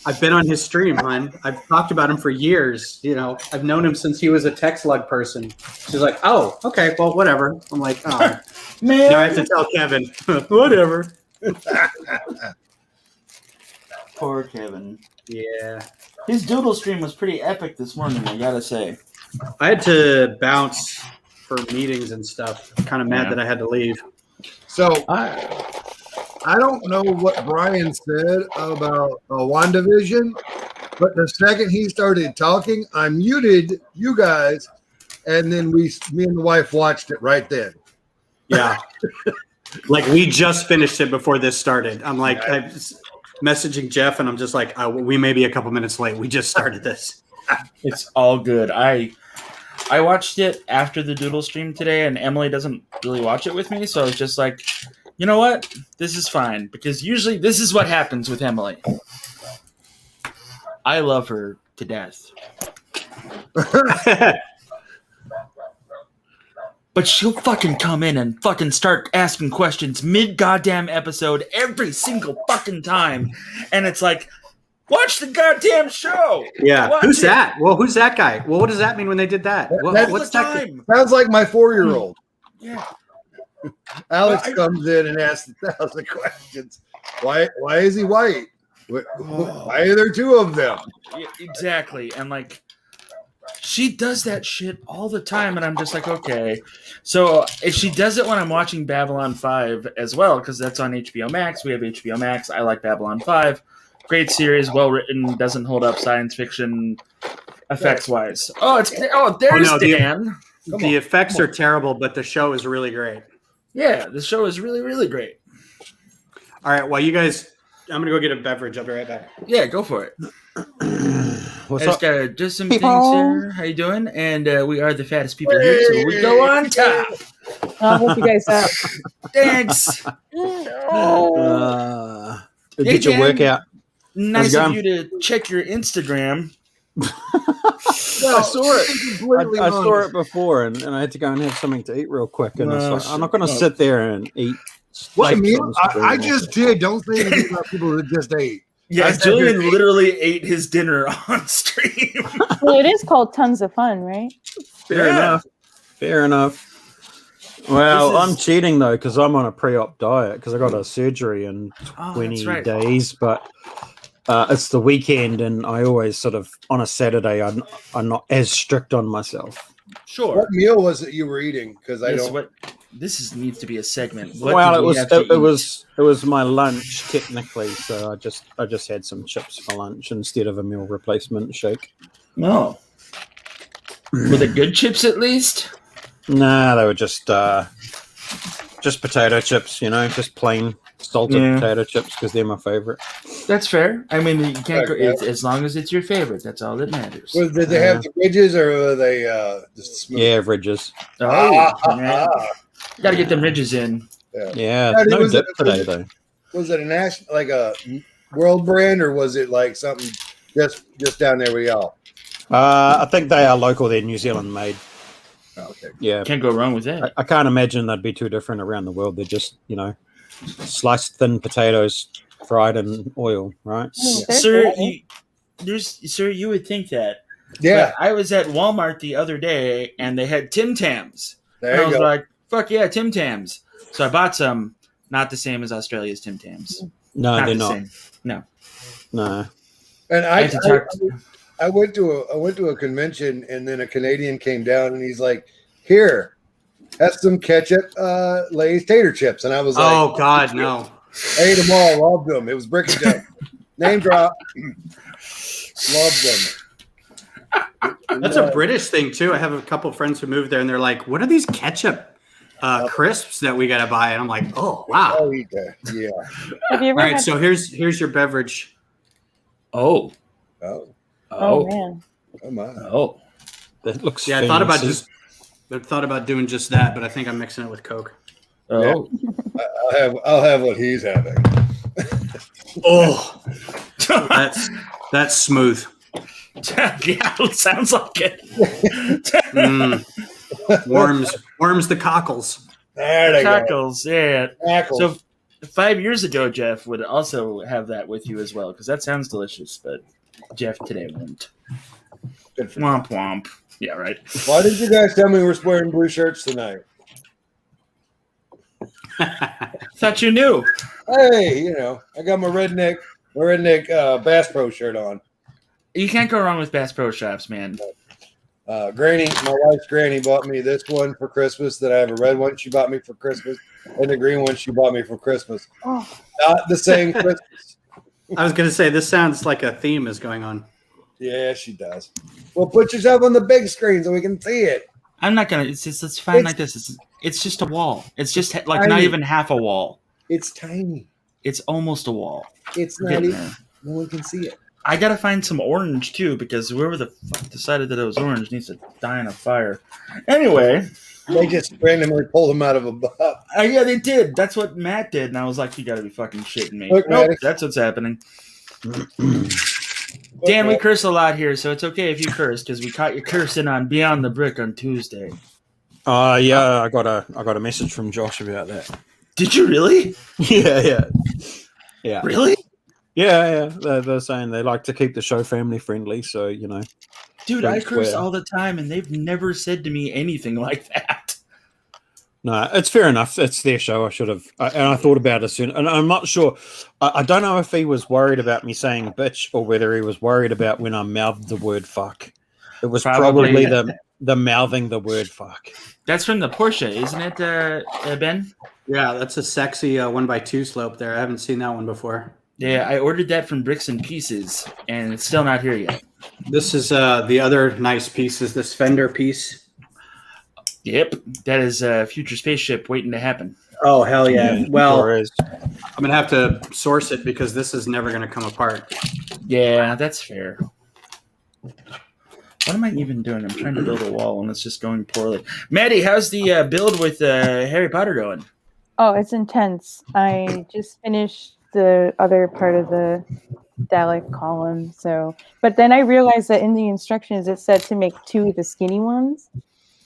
Speaker 4: I've been on his stream, hon. I've talked about him for years. I've known him since he was a text lug person. She's like, oh, okay, well, whatever. I'm like, oh, man. Now I have to tell Kevin, whatever.
Speaker 2: Poor Kevin.
Speaker 4: Yeah.
Speaker 2: His doodle stream was pretty epic this morning, I gotta say.
Speaker 4: I had to bounce for meetings and stuff. I'm kind of mad that I had to leave.
Speaker 1: So I don't know what Brian said about WandaVision, but the second he started talking, I muted you guys, and then me and the wife watched it right then.
Speaker 4: Yeah. Like we just finished it before this started. I'm like, I'm messaging Jeff, and I'm just like, we may be a couple minutes late. We just started this.
Speaker 2: It's all good. I watched it after the doodle stream today, and Emily doesn't really watch it with me, so I was just like, you know what? This is fine, because usually this is what happens with Emily. I love her to death. But she'll fucking come in and fucking start asking questions mid-goddamn episode every single fucking time. And it's like, watch the goddamn show!
Speaker 4: Yeah.
Speaker 2: Watch
Speaker 4: Who's
Speaker 2: it.
Speaker 4: that? Well, who's that guy? Well, what does that mean when they did that?
Speaker 2: What's that? Time?
Speaker 1: Sounds like my 4-year-old.
Speaker 2: Yeah.
Speaker 1: Alex comes in and asks 1,000 questions. Why is he white? Why are there two of them?
Speaker 2: Yeah, exactly. And like, She does that shit all the time, and I'm just like, okay. So if she does it when I'm watching Babylon 5 as well, because that's on HBO Max. We have HBO Max. I like Babylon 5. Great series, well written, doesn't hold up science fiction effects wise. There's
Speaker 4: no,
Speaker 2: Dan.
Speaker 4: The effects are terrible, but the show is really great.
Speaker 2: Yeah, the show is really, really great.
Speaker 4: All right, well, you guys, I'm going to go get a beverage. I'll be right back.
Speaker 2: Yeah, go for it.
Speaker 5: What's
Speaker 2: I just
Speaker 5: up?
Speaker 2: got just some things here. How you doing? And we are the fattest people here, so we go on top.
Speaker 3: I'll help you guys out.
Speaker 2: Thanks.
Speaker 5: Did your
Speaker 2: Dan,
Speaker 5: workout?
Speaker 2: Nice
Speaker 5: How's
Speaker 2: of
Speaker 5: it
Speaker 2: you to check your Instagram.
Speaker 5: I saw it. I saw it before, and I had to go and have something to eat real quick. And it's like, I'm not going to sit there and eat.
Speaker 1: What
Speaker 5: steaks
Speaker 1: meal?
Speaker 5: on the street
Speaker 1: I
Speaker 5: all
Speaker 1: just
Speaker 5: day.
Speaker 1: did. Don't say anything about people that just ate.
Speaker 2: Yeah,
Speaker 1: I said
Speaker 2: Julian
Speaker 1: that-
Speaker 2: literally ate his dinner on stream.
Speaker 3: Well, it is called Tons of Fun, right?
Speaker 5: Fair
Speaker 2: Yeah.
Speaker 5: enough. Fair enough. Well,
Speaker 2: This is-
Speaker 5: I'm cheating though because I'm on a pre-op diet because I got a surgery in
Speaker 2: Oh,
Speaker 5: 20
Speaker 2: that's right.
Speaker 5: days, but it's the weekend, and I always sort of on a Saturday I'm not as strict on myself.
Speaker 2: Sure.
Speaker 1: What meal was it you were eating? Because I don't.
Speaker 2: Needs to be a segment. What
Speaker 5: Well,
Speaker 2: did
Speaker 5: it
Speaker 2: we
Speaker 5: was
Speaker 2: have to
Speaker 5: it
Speaker 2: eat?
Speaker 5: was my lunch technically, so I just had some chips for lunch instead of a meal replacement shake.
Speaker 2: No. Were the good chips at least?
Speaker 5: Nah, they were just potato chips, just plain salted
Speaker 2: Yeah.
Speaker 5: potato chips because they're my favorite.
Speaker 2: That's fair. I mean, you can't go
Speaker 1: Okay.
Speaker 2: as long as it's your favorite. That's all that matters.
Speaker 1: Did they have the ridges or were they just smooth?
Speaker 5: Yeah, ridges.
Speaker 2: Oh, man. Gotta get them ridges in.
Speaker 5: Yeah,
Speaker 1: How did-
Speaker 5: no
Speaker 1: was
Speaker 5: dip
Speaker 1: it-
Speaker 5: today though.
Speaker 1: Was it a national, like a world brand, or was it like something just down there with y'all?
Speaker 5: I think they are local. They're New Zealand made.
Speaker 1: Okay.
Speaker 5: Yeah,
Speaker 2: Can't go wrong with that.
Speaker 5: I can't imagine they'd be too different around the world. They're just sliced thin potatoes fried in oil, right?
Speaker 2: Sir, you would think that.
Speaker 1: Yeah,
Speaker 2: But I was at Walmart the other day and they had Tim Tams. And
Speaker 1: there
Speaker 2: I
Speaker 1: you
Speaker 2: was
Speaker 1: go.
Speaker 2: like, fuck yeah, Tim Tams. So I bought some. Not the same as Australia's Tim Tams.
Speaker 5: No, they're
Speaker 2: the
Speaker 5: not.
Speaker 2: same. No.
Speaker 5: No.
Speaker 1: And
Speaker 2: I had to talk
Speaker 1: I went to a convention, and then a Canadian came down, and he's like, "Here, have some ketchup, Lay's tater chips." And I was like,
Speaker 4: Oh, God, no.
Speaker 1: I ate them all, loved them. It was brick and jump. Name drop, loved them.
Speaker 4: That's a British thing, too. I have a couple of friends who moved there, and they're like, what are these ketchup crisps that we got to buy? And I'm like, oh, wow.
Speaker 1: I'll eat that. Yeah.
Speaker 3: Have you
Speaker 4: All
Speaker 3: ever
Speaker 4: right,
Speaker 3: had?
Speaker 4: so here's your beverage.
Speaker 2: Oh.
Speaker 1: Oh,
Speaker 3: Oh man,
Speaker 1: come on.
Speaker 2: Oh.
Speaker 5: That looks.
Speaker 4: Yeah, I thought about doing just that, but I think I'm mixing it with Coke.
Speaker 2: Oh.
Speaker 1: I'll have what he's having.
Speaker 4: Oh, that's smooth.
Speaker 2: Yeah, it sounds like it.
Speaker 4: Warms the cockles.
Speaker 1: There they go.
Speaker 2: Cockles, yeah.
Speaker 1: Tackles.
Speaker 2: So 5 years ago, Jeff would also have that with you as well, because that sounds delicious, but Jeff today wouldn't.
Speaker 1: Good for you.
Speaker 2: Womp womp. Yeah, right.
Speaker 1: Why did you guys tell me we're wearing blue shirts tonight?
Speaker 2: Thought you knew.
Speaker 1: Hey, I got my redneck Bass Pro shirt on.
Speaker 2: You can't go wrong with Bass Pro Shops, man.
Speaker 1: Granny, my wife's granny bought me this one for Christmas. That I have a red one she bought me for Christmas, and the green one she bought me for Christmas.
Speaker 3: Oh.
Speaker 1: Not the same Christmas.
Speaker 4: I was going to say, this sounds like a theme is going on.
Speaker 1: Yeah, she does. Well, put yourself on the big screen so we can see it.
Speaker 2: I'm not gonna. It's fine like this. It's just a wall. It's just like not
Speaker 1: Tiny.
Speaker 2: even half a wall.
Speaker 1: It's tiny.
Speaker 2: It's almost a wall.
Speaker 1: It's
Speaker 2: We're
Speaker 1: not
Speaker 2: getting
Speaker 1: even.
Speaker 2: there.
Speaker 1: No one can see it.
Speaker 2: I gotta find some orange too, because whoever the fuck decided that it was orange needs to die in a fire. Anyway,
Speaker 1: They just randomly pulled them out of a butt.
Speaker 2: yeah, they did. That's what Matt did, and I was like, "You gotta be fucking shitting me."
Speaker 1: Look,
Speaker 2: Nope,
Speaker 1: Matty.
Speaker 2: that's what's happening. Dan, we curse a lot here, so it's okay if you curse, because we caught you cursing on Beyond the Brick on Tuesday.
Speaker 5: Yeah, I got a message from Josh about that.
Speaker 2: Did you really?
Speaker 5: Yeah.
Speaker 2: Really?
Speaker 5: Yeah. They're saying they like to keep the show family friendly, so
Speaker 2: Dude,
Speaker 5: Don't
Speaker 2: I curse
Speaker 5: swear.
Speaker 2: all the time, and they've never said to me anything like that.
Speaker 5: No, it's fair enough. It's their show. I should have, and I thought about it soon. And I'm not sure. I don't know if he was worried about me saying bitch or whether he was worried about when I mouthed the word fuck. It was probably the mouthing the word fuck.
Speaker 2: That's from the Porsche, isn't it, Ben?
Speaker 4: Yeah, that's a sexy 1x2 slope there. I haven't seen that one before.
Speaker 2: Yeah, I ordered that from Bricks and Pieces, and it's still not here yet.
Speaker 4: This is the other nice piece is this fender piece.
Speaker 2: Yep, that is a future spaceship waiting to happen.
Speaker 4: Oh, hell yeah. Well,
Speaker 5: Sure is.
Speaker 4: I'm going to have to source it because this is never going to come apart.
Speaker 2: Yeah, that's fair. What am I even doing? I'm trying to build a wall, and it's just going poorly. Maddie, how's the build with Harry Potter going?
Speaker 3: Oh, it's intense. I just finished the other part of the Dalek column. But then I realized that in the instructions it said to make 2 of the skinny ones.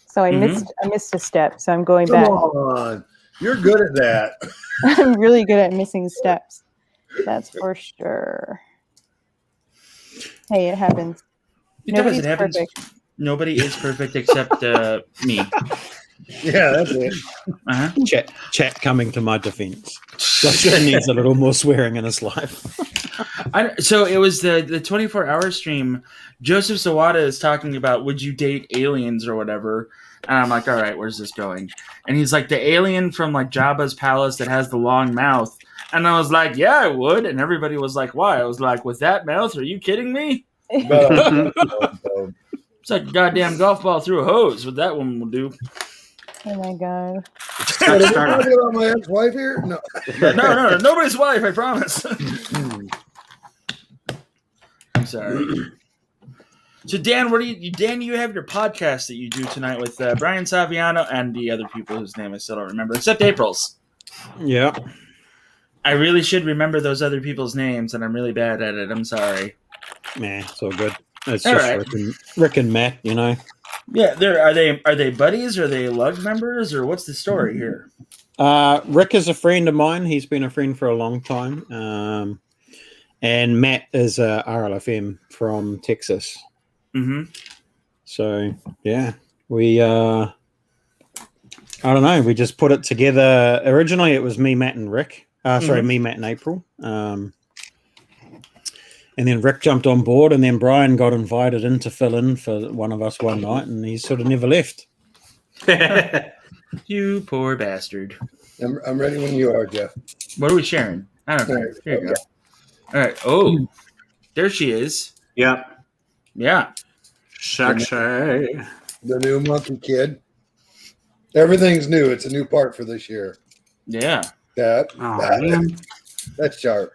Speaker 3: So I missed a step. So I'm going back.
Speaker 1: Come on. You're good at that.
Speaker 3: I'm really good at missing steps. That's for sure. Hey, it happens.
Speaker 2: It happens. Nobody is perfect except me.
Speaker 1: Yeah, that's it.
Speaker 2: Uh-huh.
Speaker 5: Chat coming to my defense. Joshua needs a little more swearing in his life.
Speaker 2: So it was the 24-hour stream. Joseph Sawada is talking about would you date aliens or whatever. And I'm like, all right, where's this going? And he's like, the alien from like Jabba's palace that has the long mouth. And I was like, yeah, I would. And everybody was like, why? I was like, with that mouth? Are you kidding me? It's like a goddamn golf ball through a hose. What that one will do.
Speaker 3: Oh my god.
Speaker 1: Are you talking about my ex-wife here? No.
Speaker 2: No, nobody's wife, I promise. I'm sorry. So Dan, you have your podcast that you do tonight with Brian Saviano and the other people whose name I still don't remember, except April's.
Speaker 5: Yeah.
Speaker 2: I really should remember those other people's names, and I'm really bad at it. I'm sorry.
Speaker 5: Nah, it's all good. It's
Speaker 2: all
Speaker 5: just
Speaker 2: right.
Speaker 5: Rick and Matt, you know.
Speaker 2: Yeah, are they buddies? Are they lug members, or what's the story here?
Speaker 5: Rick is a friend of mine. He's been a friend for a long time. And Matt is a RLFM from Texas.
Speaker 2: Mm-hmm.
Speaker 5: So yeah, we I don't know. We just put it together. Originally, it was me, Matt, and Rick. Me, Matt, and April. And then Rick jumped on board, and then Brian got invited in to fill in for one of us one night, and he sort of never left.
Speaker 2: You poor bastard.
Speaker 1: I'm ready when you are, Jeff.
Speaker 2: What are we sharing? I don't know.
Speaker 1: Right.
Speaker 2: Here you go. All right. Oh, there she is.
Speaker 4: Yeah.
Speaker 2: Yeah.
Speaker 4: Sexy.
Speaker 1: The new monkey kid. Everything's new. It's a new part for this year.
Speaker 2: Yeah.
Speaker 1: That's sharp.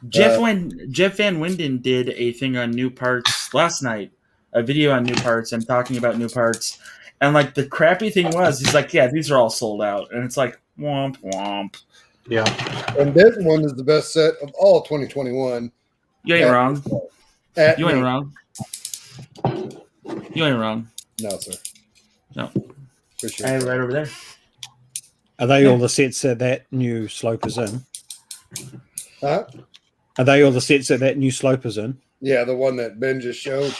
Speaker 2: Jeff Van Winden did a thing on new parts last night, a video on new parts and talking about new parts. And like the crappy thing was, he's like, yeah, these are all sold out. And it's like, womp, womp.
Speaker 4: Yeah.
Speaker 1: And this one is the best set of all 2021.
Speaker 2: You ain't wrong. You ain't
Speaker 1: me.
Speaker 2: wrong. You ain't wrong.
Speaker 1: No, sir.
Speaker 2: No.
Speaker 1: For sure.
Speaker 2: I have it right over there.
Speaker 5: Are they all the sets that new slope is in?
Speaker 1: Huh?
Speaker 5: Are they all the sets that new slope is in?
Speaker 1: Yeah, the one that Ben just showed.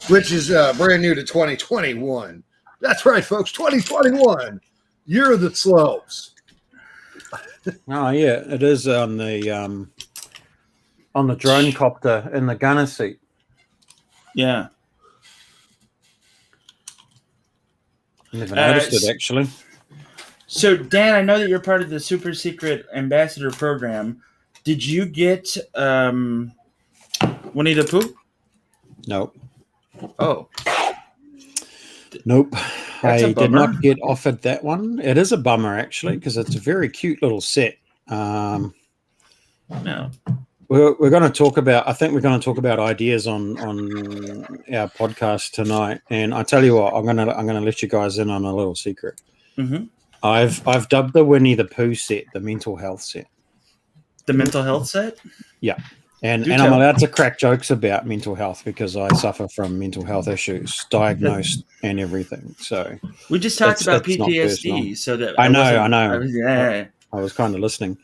Speaker 1: Which is brand new to 2021. That's right, folks. 2021. Year of the slopes.
Speaker 5: Oh yeah, it is on the drone copter in the gunner seat.
Speaker 2: Yeah.
Speaker 5: Never noticed it actually.
Speaker 2: So Dan, I know that you're part of the super secret ambassador program. Did you get Winnie the Pooh?
Speaker 5: Nope.
Speaker 2: Oh.
Speaker 5: Nope.
Speaker 2: That's a
Speaker 5: I did
Speaker 2: bummer.
Speaker 5: not get offered that one. It is a bummer actually because it's a very cute little set.
Speaker 2: No.
Speaker 5: We're going to talk about. I think we're going to talk about ideas on our podcast tonight. And I tell you what, I'm going to let you guys in on a little secret.
Speaker 2: Mm-hmm.
Speaker 5: I've dubbed the Winnie the Pooh set the mental health set.
Speaker 2: The mental health set?
Speaker 5: Yeah. And
Speaker 2: Do
Speaker 5: I'm
Speaker 2: tell.
Speaker 5: allowed to crack jokes about mental health because I suffer from mental health issues, diagnosed and everything. So
Speaker 2: We just talked about
Speaker 5: it's not
Speaker 2: PTSD,
Speaker 5: personal.
Speaker 2: so that
Speaker 5: I know.
Speaker 2: Yeah.
Speaker 5: I was kind of listening.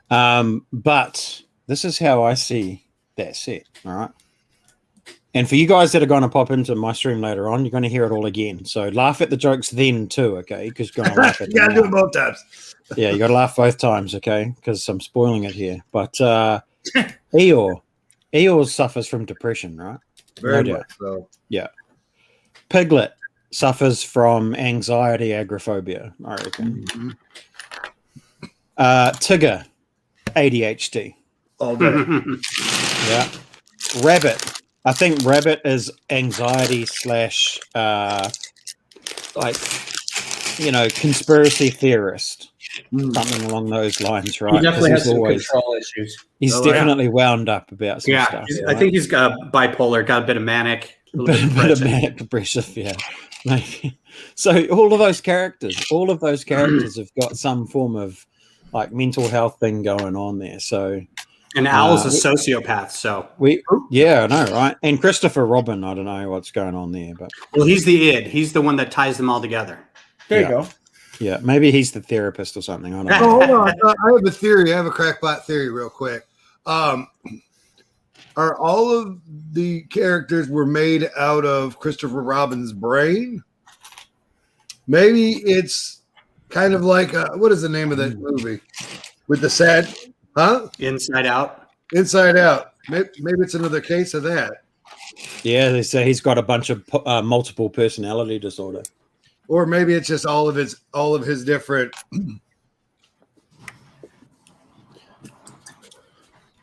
Speaker 5: But this is how I see that set, all right? And for you guys that are going to pop into my stream later on, you're going to hear it all again. So laugh at the jokes then too, okay? Because you're going to laugh at
Speaker 1: You got to do it
Speaker 5: them now.
Speaker 1: both times.
Speaker 5: Yeah, you got to laugh both times, okay? Because I'm spoiling it here. But Eeyore suffers from depression, right?
Speaker 1: Very
Speaker 5: No
Speaker 1: much so.
Speaker 5: Piglet suffers from anxiety agoraphobia, I reckon.
Speaker 1: Mhm.
Speaker 5: Tigger, ADHD.
Speaker 1: All day.
Speaker 5: Yeah. Rabbit. I think Rabbit is anxiety slash conspiracy theorist.
Speaker 1: Mm.
Speaker 5: Something along those lines, right?
Speaker 6: He definitely
Speaker 5: 'Cause
Speaker 6: has some control issues.
Speaker 5: He's
Speaker 1: Oh, yeah.
Speaker 5: definitely wound up about some
Speaker 4: Yeah,
Speaker 5: stuff.
Speaker 4: I think he's got bipolar, got a bit of manic, a little bit
Speaker 5: bit of
Speaker 4: depressive.
Speaker 5: manic depressive, yeah. Maybe. So all of those characters have got some form of like mental health thing going on there. So
Speaker 4: And Owl's a sociopath, so
Speaker 5: I know, right? And Christopher Robin, I don't know what's going on there, but
Speaker 4: well, he's the id. He's the one that ties them all together.
Speaker 2: There
Speaker 5: Yeah.
Speaker 2: you go.
Speaker 5: yeah, maybe he's the therapist or something. I don't know.
Speaker 1: Oh, hold on. I have a theory. I have a crackpot theory real quick. Are all of the characters were made out of Christopher Robin's brain? Maybe it's kind of like what is the name of that movie with the sad,
Speaker 4: Inside Out.
Speaker 1: Inside Out. Maybe it's another case of that,
Speaker 5: Yeah, they say he's got a bunch of multiple personality disorder.
Speaker 1: or maybe it's just all of his different.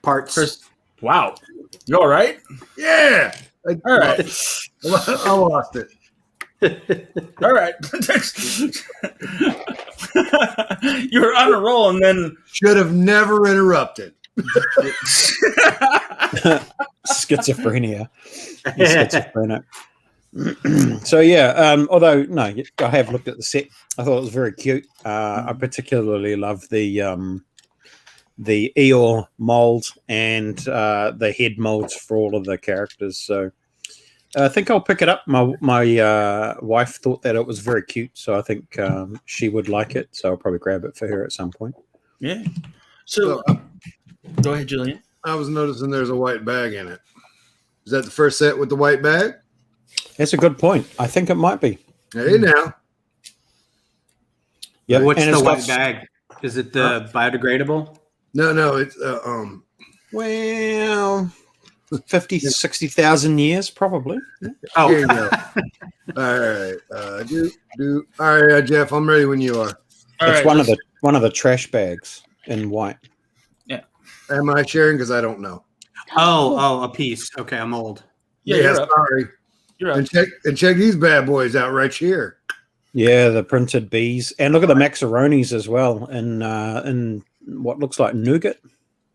Speaker 4: Parts.
Speaker 2: Wow. You all right?
Speaker 1: Yeah.
Speaker 2: All right.
Speaker 1: I lost it.
Speaker 2: All right. You were on a roll and then
Speaker 1: Should have never interrupted.
Speaker 5: Schizophrenia. He's schizophrenic. So yeah, although no, I have looked at the set. I thought it was very cute. I particularly love the Eeyore mold and the head molds for all of the characters. So I think I'll pick it up. My wife thought that it was very cute, so I think she would like it. So I'll probably grab it for her at some point.
Speaker 2: yeah. So go ahead, Julian.
Speaker 1: I was noticing there's a white bag in it. Is that the first set with the white bag?
Speaker 5: That's a good point. I think it might be.
Speaker 1: Hey now.
Speaker 5: Yeah.
Speaker 4: What's
Speaker 5: and
Speaker 4: the
Speaker 5: it's
Speaker 4: white
Speaker 5: got-
Speaker 4: bag? Is it the biodegradable?
Speaker 1: No, it's
Speaker 5: Well, 50, 60,000 years probably.
Speaker 4: Oh,
Speaker 1: here you go. All right. All right, Jeff, I'm ready when you are.
Speaker 2: All
Speaker 5: It's
Speaker 2: right,
Speaker 5: one of the trash bags in white.
Speaker 1: Am I sharing? Because I don't know.
Speaker 4: a piece. Okay, I'm old.
Speaker 2: Yeah, you're up.
Speaker 1: sorry.
Speaker 2: You're up.
Speaker 1: And check these bad boys out right here.
Speaker 5: Yeah, the printed bees, and look at the macaronis as well, in what looks like nougat.
Speaker 3: And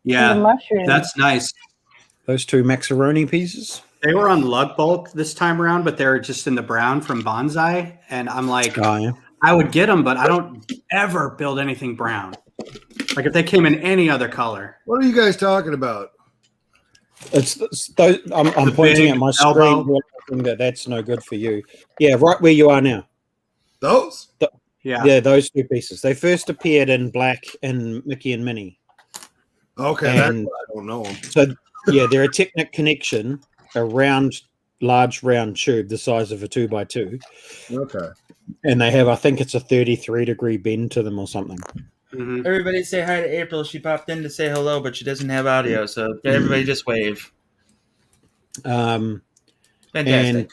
Speaker 3: the
Speaker 4: Yeah,
Speaker 3: mushrooms.
Speaker 4: that's nice.
Speaker 5: Those two macaroni pieces.
Speaker 4: They were on lug bulk this time around, but they're just in the brown from Bonsai. And I'm like,
Speaker 5: Oh yeah.
Speaker 4: I would get them, but I don't ever build anything brown. Like if they came in any other color.
Speaker 1: What are you guys talking about?
Speaker 5: It's those. I'm
Speaker 4: The
Speaker 5: pointing
Speaker 4: big
Speaker 5: at my
Speaker 4: elbow.
Speaker 5: screen, realizing that's no good for you. Yeah, right where you are now.
Speaker 1: Those?
Speaker 4: Yeah.
Speaker 5: Those two pieces. They first appeared in black in Mickey and Minnie.
Speaker 1: Okay, that's
Speaker 5: And-
Speaker 1: why I don't know them.
Speaker 5: So yeah, they're a Technic connection, a large round tube the size of a 2x2,
Speaker 1: Okay.
Speaker 5: and they have, I think it's a 33-degree bend to them or something.
Speaker 4: Mhm.
Speaker 2: Everybody say hi to April. She popped in to say hello, but she doesn't have audio, so everybody just wave.
Speaker 5: And
Speaker 2: Fantastic.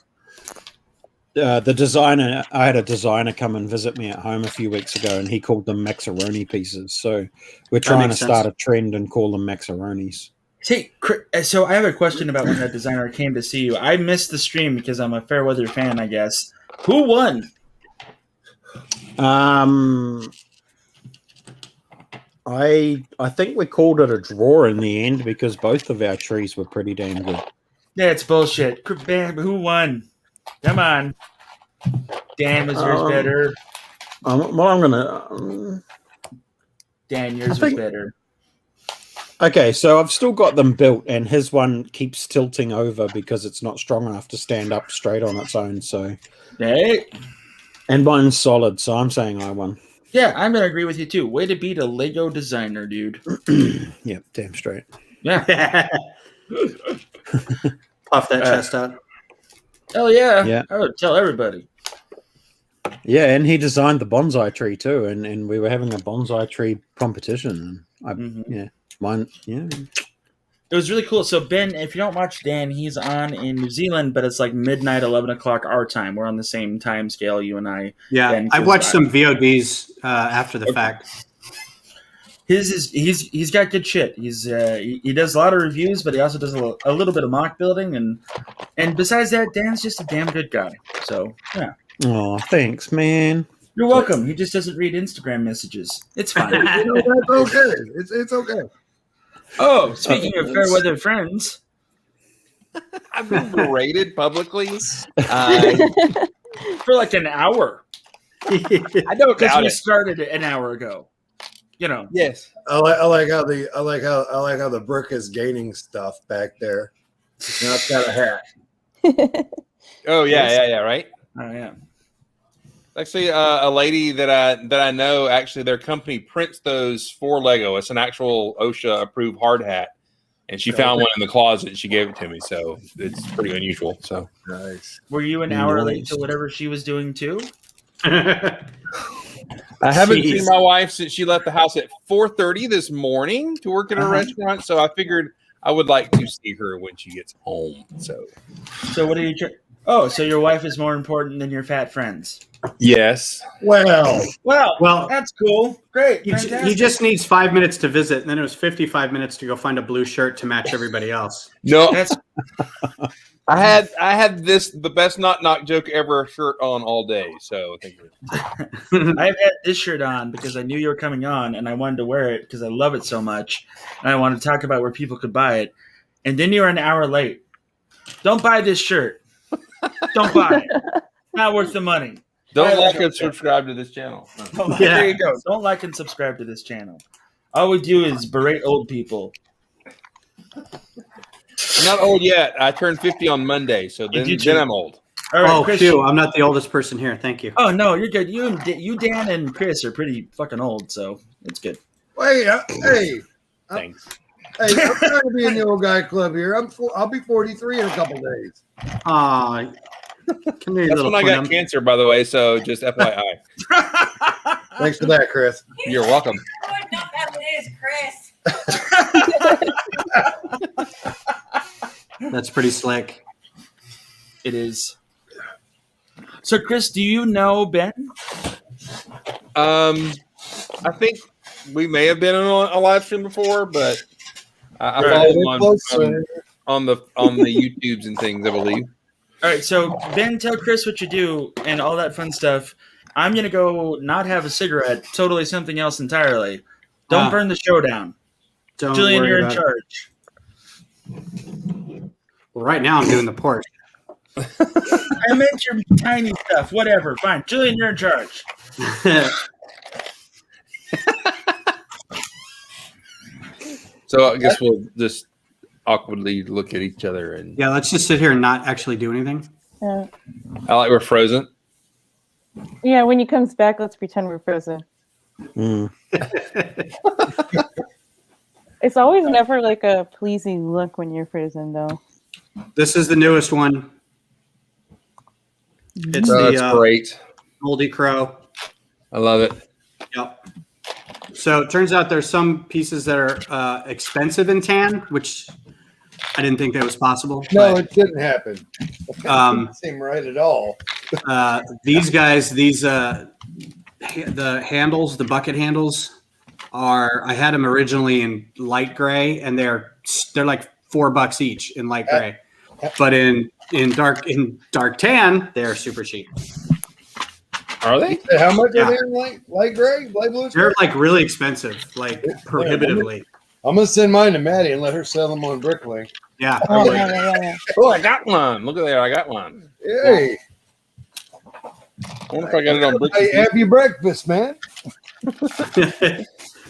Speaker 5: the designer, I had a designer come and visit me at home a few weeks ago, and he called them macaroni pieces. So we're trying to
Speaker 4: makes
Speaker 5: start
Speaker 4: sense.
Speaker 5: a trend and call them macaronis.
Speaker 2: Hey, so I have a question about when that designer came to see you. I missed the stream because I'm a Fairweather fan, I guess. Who won?
Speaker 5: I think we called it a draw in the end because both of our trees were pretty damn good.
Speaker 2: That's bullshit. Who won? Come on. Dan, was yours better?
Speaker 5: Well, I'm gonna.
Speaker 2: Dan, yours was
Speaker 5: think-
Speaker 2: better.
Speaker 5: Okay, so I've still got them built, and his one keeps tilting over because it's not strong enough to stand up straight on its own. So,
Speaker 2: Hey.
Speaker 5: and mine's solid, so I'm saying I won.
Speaker 2: Yeah, I'm going to agree with you, too. Way to beat a Lego designer, dude.
Speaker 5: Yep, damn straight.
Speaker 2: Yeah.
Speaker 4: Puff that chest out.
Speaker 2: Hell yeah.
Speaker 5: Yeah.
Speaker 2: I would tell everybody.
Speaker 5: Yeah, and he designed the bonsai tree too, and we were having a bonsai tree competition. And
Speaker 2: Mhm.
Speaker 5: yeah, mine, yeah,
Speaker 2: It was really cool. So Ben, if you don't watch Dan, he's on in New Zealand, but it's like midnight, 11 o'clock our time. We're on the same time scale, you and I.
Speaker 4: Yeah,
Speaker 2: Ben,
Speaker 4: I've watched some VODs after the fact.
Speaker 2: His is he's got good shit. He does a lot of reviews, but he also does a little bit of mock building, and besides that, Dan's just a damn good guy. So yeah.
Speaker 5: Oh, thanks, man.
Speaker 2: You're welcome. He just doesn't read Instagram messages. It's fine.
Speaker 1: That's okay. It's okay.
Speaker 2: Oh, speaking of fair weather friends,
Speaker 6: I've been berated publicly
Speaker 2: for like an hour.
Speaker 6: I don't
Speaker 2: Because
Speaker 6: doubt
Speaker 2: we
Speaker 6: it.
Speaker 2: started an hour ago. You know.
Speaker 6: Yes.
Speaker 1: I like how the brick is gaining stuff back there. Now it's got a hat.
Speaker 6: Oh yeah, right.
Speaker 2: Oh yeah.
Speaker 6: Actually, a lady that I know, actually, their company prints those for Lego. It's an actual OSHA approved hard hat, and she found one in the closet. And she gave it to me, so it's pretty unusual. So
Speaker 1: Nice.
Speaker 2: Were you an hour late
Speaker 5: Nice.
Speaker 2: to whatever she was doing too?
Speaker 6: I haven't
Speaker 4: Jeez.
Speaker 6: seen my wife since she left the house at 4:30 this morning to work at a restaurant. So I figured I would like to see her when she gets home. So
Speaker 2: So what are you? Oh, so your wife is more important than your fat friends.
Speaker 6: yes,
Speaker 1: Well,
Speaker 4: Well,
Speaker 2: That's cool. Great.
Speaker 4: he
Speaker 2: Fantastic.
Speaker 4: just needs 5 minutes to visit, and then it was 55 minutes to go find a blue shirt to match everybody else.
Speaker 6: no,
Speaker 2: That's
Speaker 6: I had the best knock joke ever shirt on all day. So thank you.
Speaker 2: I've had this shirt on because I knew you were coming on, and I wanted to wear it because I love it so much, and I wanted to talk about where people could buy it. And then you were an hour late. Don't buy this shirt. Don't buy it. Not worth the money.
Speaker 6: Don't like and subscribe to this channel.
Speaker 2: Yeah.
Speaker 4: Yeah.
Speaker 2: There you go. Don't like and subscribe to this channel. All we do is berate old people.
Speaker 6: I'm not old yet. I turned 50 on Monday, so then I'm old.
Speaker 2: All right,
Speaker 4: Oh,
Speaker 2: Chris.
Speaker 4: phew, I'm not the oldest person here. Thank you.
Speaker 2: Oh no, you're good. You, Dan, and Chris are pretty fucking old, so it's good.
Speaker 1: wait, hey,
Speaker 6: Thanks.
Speaker 1: I'm trying to be in the old guy club here. I'll be 43 in a couple days.
Speaker 4: Aw, come here, you
Speaker 6: That's
Speaker 4: little
Speaker 6: when I got
Speaker 4: plum.
Speaker 6: cancer, by the way. So just FYI.
Speaker 1: Thanks for that, Chris.
Speaker 6: You're welcome.
Speaker 7: Not that it is, Chris.
Speaker 4: That's pretty slick.
Speaker 2: It is. So, Chris, do you know Ben?
Speaker 6: I think we may have been on a live stream before, but I follow him on the YouTubes and things, I believe.
Speaker 2: All right, so Ben, tell Chris what you do and all that fun stuff. I'm gonna go not have a cigarette. Totally something else entirely. Don't burn the show down.
Speaker 4: Don't
Speaker 2: Julian,
Speaker 4: worry
Speaker 2: you're in
Speaker 4: about it.
Speaker 2: charge.
Speaker 4: Well, right now I'm doing the port.
Speaker 2: I meant your tiny stuff. Whatever. Fine. Julian, you're in charge.
Speaker 6: So I guess we'll just awkwardly look at each other, and
Speaker 4: Yeah, let's just sit here and not actually do anything.
Speaker 3: Yeah.
Speaker 6: I like we're frozen.
Speaker 3: Yeah, when he comes back, let's pretend we're frozen.
Speaker 5: Mm.
Speaker 3: It's always never like a pleasing look when you're frozen, though.
Speaker 4: This is the newest one. It's
Speaker 6: That's
Speaker 4: the
Speaker 6: great.
Speaker 4: Moldy Crow.
Speaker 6: I love it.
Speaker 4: Yep. So it turns out there's some pieces that are expensive in tan, which I didn't think that was possible.
Speaker 1: No,
Speaker 4: but,
Speaker 1: it didn't happen. Doesn't seem right at all.
Speaker 4: these guys, the handles, the bucket handles, I had them originally in light gray, and they're like $4 each in light gray, but in dark tan, they're super cheap.
Speaker 6: Are they?
Speaker 1: How much
Speaker 4: Yeah.
Speaker 1: are they in light gray, light blue?
Speaker 4: They're like really expensive, like prohibitively.
Speaker 1: I'm gonna send mine to Maddie and let her sell them on Bricklink.
Speaker 4: Yeah.
Speaker 3: Oh, yeah.
Speaker 6: Oh, I got one. Look at there. I got one.
Speaker 1: Hey,
Speaker 6: I wonder if I got it on
Speaker 1: hey,
Speaker 6: Bricks.
Speaker 1: happy breakfast, man.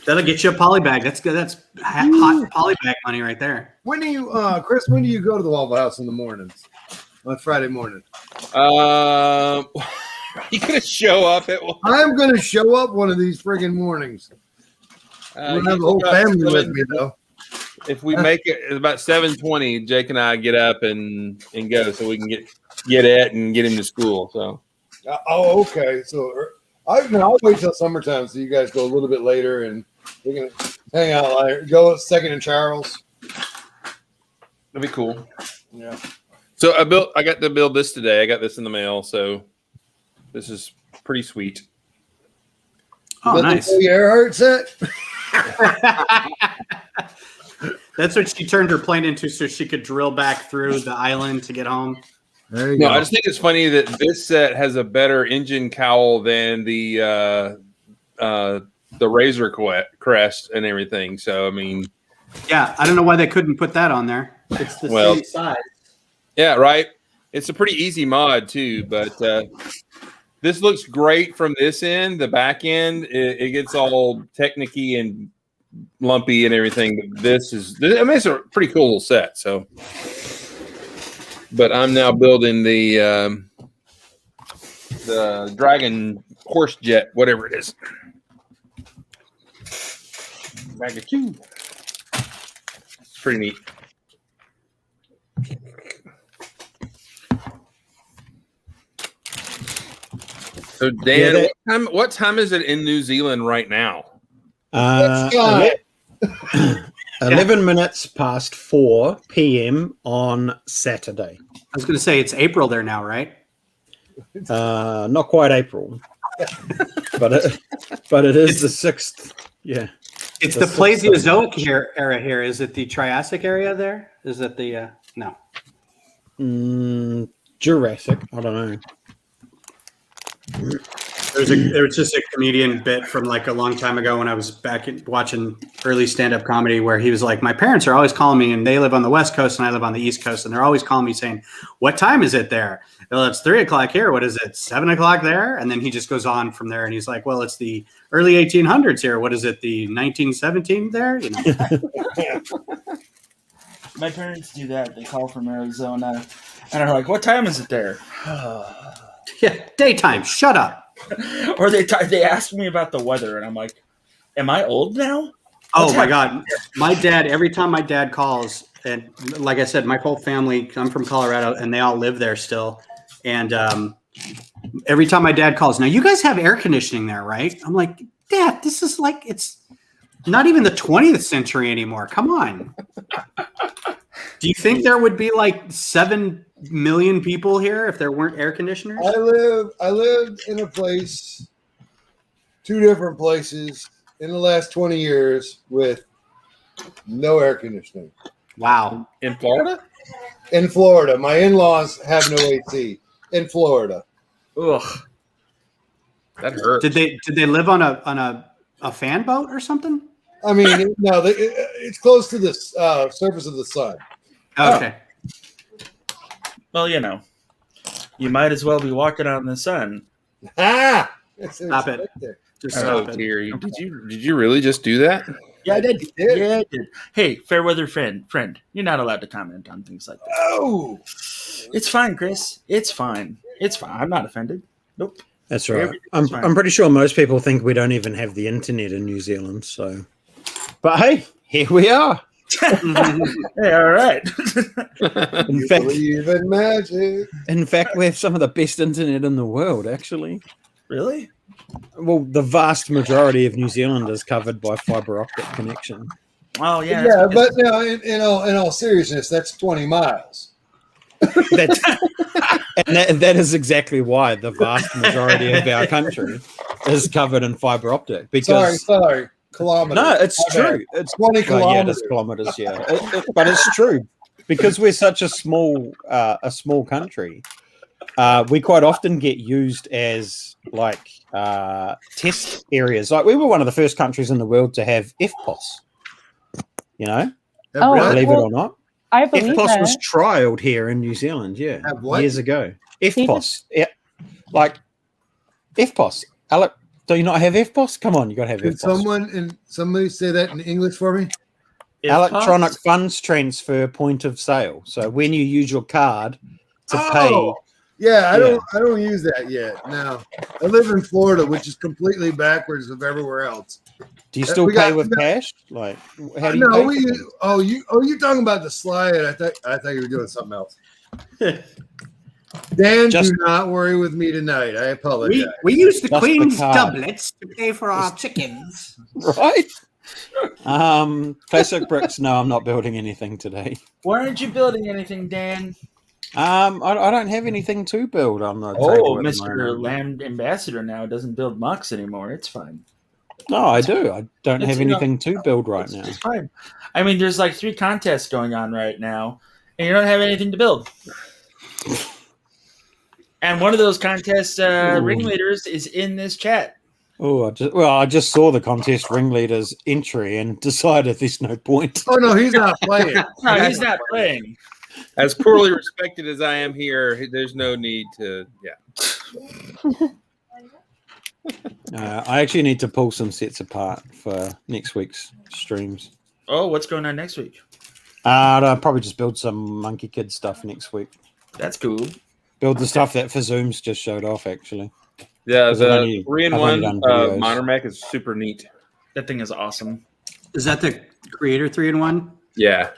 Speaker 4: That'll get you a poly bag. That's good. That's hot poly bag money right there.
Speaker 1: When do you, Chris? When do you go to the Waffle House in the mornings? On Friday morning.
Speaker 6: You gonna show up at one?
Speaker 1: I'm gonna show up one of these friggin' mornings. I'm gonna have the whole family with me though.
Speaker 6: If we make it it's about 7:20, Jake and I get up and go so we can get it and get him to school. So
Speaker 1: Oh, okay. So I'll wait till summertime so you guys go a little bit later and we're gonna hang out later. Go at Second and Charles.
Speaker 6: That'd be cool.
Speaker 2: Yeah.
Speaker 6: So I got to build this today. I got this in the mail, so this is pretty sweet.
Speaker 4: Oh, nice.
Speaker 1: The Earhart set.
Speaker 4: That's what she turned her plane into, so she could drill back through the island to get home.
Speaker 1: There you
Speaker 6: No,
Speaker 1: go.
Speaker 6: I just think it's funny that this set has a better engine cowl than the Razor Crest and everything. So I mean,
Speaker 4: Yeah, I don't know why they couldn't put that on there. It's the same size.
Speaker 6: yeah, right. It's a pretty easy mod too, but this looks great from this end. The back end, it gets all technicky and lumpy and everything. This is, I mean, it's a pretty cool little set. So, but I'm now building the Dragon Horse Jet, whatever it is. It's pretty neat. So Dan, what time is it in New Zealand right now?
Speaker 5: 11 minutes past 4 p.m. on Saturday.
Speaker 4: I was going to say it's April there now, right?
Speaker 5: Not quite April, but it is the 6th. Yeah,
Speaker 4: it's the Paleozoic era here. Is it the Triassic area there? Is it the no?
Speaker 5: Jurassic. I don't know.
Speaker 4: There was just a comedian bit from like a long time ago when I was back watching early stand-up comedy where he was like, my parents are always calling me and they live on the West Coast and I live on the East Coast. And they're always calling me saying, what time is it there? Well, it's 3 o'clock here. What is it? 7 o'clock there? And then he just goes on from there and he's like, well, it's the early 1800s here. What is it? The 1917 there? You know?
Speaker 2: My parents do that. They call from Arizona and are like, what time is it there?
Speaker 4: Yeah, daytime. Shut up.
Speaker 2: Or they ask me about the weather, and I'm like, "Am I old now?"
Speaker 4: Oh my God, my dad. Every time my dad calls, and like I said, my whole family. I'm from Colorado, and they all live there still. And every time my dad calls, now you guys have air conditioning there, right? I'm like, Dad, this is like it's not even the 20th century anymore. Come on. Do you think there would be like 7 million people here if there weren't air conditioners?
Speaker 1: I lived in a place, 2 different places in the last 20 years with no air conditioning.
Speaker 4: Wow.
Speaker 6: In Florida?
Speaker 1: In Florida. My in-laws have no AC in Florida.
Speaker 2: Ugh,
Speaker 6: That hurts.
Speaker 4: Did they live on a fan boat or something?
Speaker 1: I mean, no, it's close to the surface of the sun.
Speaker 4: Okay.
Speaker 2: well, you know, you might as well be walking out in the sun.
Speaker 1: Ah!
Speaker 4: Stop it.
Speaker 1: Right there.
Speaker 4: Just
Speaker 6: Oh
Speaker 4: stop it.
Speaker 6: dear! Did you really just do that?
Speaker 2: Yeah, I did.
Speaker 1: Yeah.
Speaker 2: Yeah, I did. Hey, fair weather friend, you're not allowed to comment on things like that.
Speaker 1: Oh!
Speaker 2: It's fine, Chris. It's fine. It's fine. I'm not offended. Nope.
Speaker 5: That's right.
Speaker 2: Everything's fine.
Speaker 5: I'm pretty sure most people think we don't even have the internet in New Zealand. So, but hey, here we are.
Speaker 2: Hey, all right.
Speaker 5: In fact,
Speaker 1: Believe in magic.
Speaker 5: we have some of the best internet in the world. Actually,
Speaker 2: Really?
Speaker 5: well, the vast majority of New Zealand is covered by fiber optic connection.
Speaker 2: Oh, yeah.
Speaker 1: Yeah, but no, in all seriousness, that's 20 miles.
Speaker 5: That's, and that is exactly why the vast majority of our country is covered in fiber optic. Because
Speaker 1: Sorry. Kilometers.
Speaker 5: no, it's
Speaker 1: My
Speaker 5: true.
Speaker 1: bad.
Speaker 5: It's
Speaker 1: 20
Speaker 5: well, yeah, it
Speaker 1: kilometers.
Speaker 5: is kilometers. Yeah, but it's true because we're such a small country. We quite often get used as like test areas. Like we were one of the first countries in the world to have FPOS. You know,
Speaker 3: Oh,
Speaker 1: Really?
Speaker 5: believe it
Speaker 3: well,
Speaker 5: or not.
Speaker 3: I believe
Speaker 5: FPOS
Speaker 3: that.
Speaker 5: was trialed here in New Zealand, yeah,
Speaker 1: Have what?
Speaker 5: years ago. FPOS, yeah, like FPOS. Alec, do you not have FPOS? Come on, you got to have
Speaker 1: Can
Speaker 5: FPOS.
Speaker 1: somebody say that in English for me?
Speaker 5: Electronic funds transfer point of sale. So when you use your card to pay,
Speaker 1: Yeah, I don't use that yet. No, I live in Florida, which is completely backwards of everywhere else.
Speaker 5: do you still
Speaker 1: we
Speaker 5: pay
Speaker 1: got-
Speaker 5: with
Speaker 1: we got-
Speaker 5: cash? Like, how do you
Speaker 1: No,
Speaker 5: pay?
Speaker 1: we
Speaker 5: for
Speaker 1: use, you're talking about the slide. I thought you were doing something else. Dan,
Speaker 5: Just-
Speaker 1: do not worry with me tonight. I apologize.
Speaker 4: We use the
Speaker 5: Just the
Speaker 4: Queen's
Speaker 5: card.
Speaker 4: doublets to pay for our chickens.
Speaker 5: things? Right? Classic bricks. No, I'm not building anything today.
Speaker 2: Why aren't you building anything, Dan?
Speaker 5: I don't have anything to build on the
Speaker 2: Oh,
Speaker 5: table at the
Speaker 2: Mr.
Speaker 5: moment.
Speaker 2: Land Ambassador now doesn't build mocs anymore. It's fine.
Speaker 5: No, I do. I don't
Speaker 2: It's,
Speaker 5: have
Speaker 2: you know,
Speaker 5: anything to build right now.
Speaker 2: It's fine. I mean, there's like 3 contests going on right now, and you don't have anything to build. And one of those contest ringleaders is in this chat.
Speaker 5: Oh, I just saw the contest ringleader's entry and decided there's no point.
Speaker 1: Oh no, he's not playing.
Speaker 2: No, he's not playing.
Speaker 6: As poorly respected as I am here, there's no need to. Yeah.
Speaker 5: I actually need to pull some sets apart for next week's streams.
Speaker 2: Oh, what's going on next week?
Speaker 5: I'll probably just build some Monkey Kid stuff next week.
Speaker 2: That's cool.
Speaker 5: Build the stuff that for Zooms just showed off, actually.
Speaker 6: Yeah,
Speaker 5: I've
Speaker 6: the
Speaker 5: only
Speaker 6: 3-in-1
Speaker 5: done videos.
Speaker 6: minor mech is super neat.
Speaker 2: That thing is awesome.
Speaker 4: Is that the Creator 3-in-1?
Speaker 6: Yeah,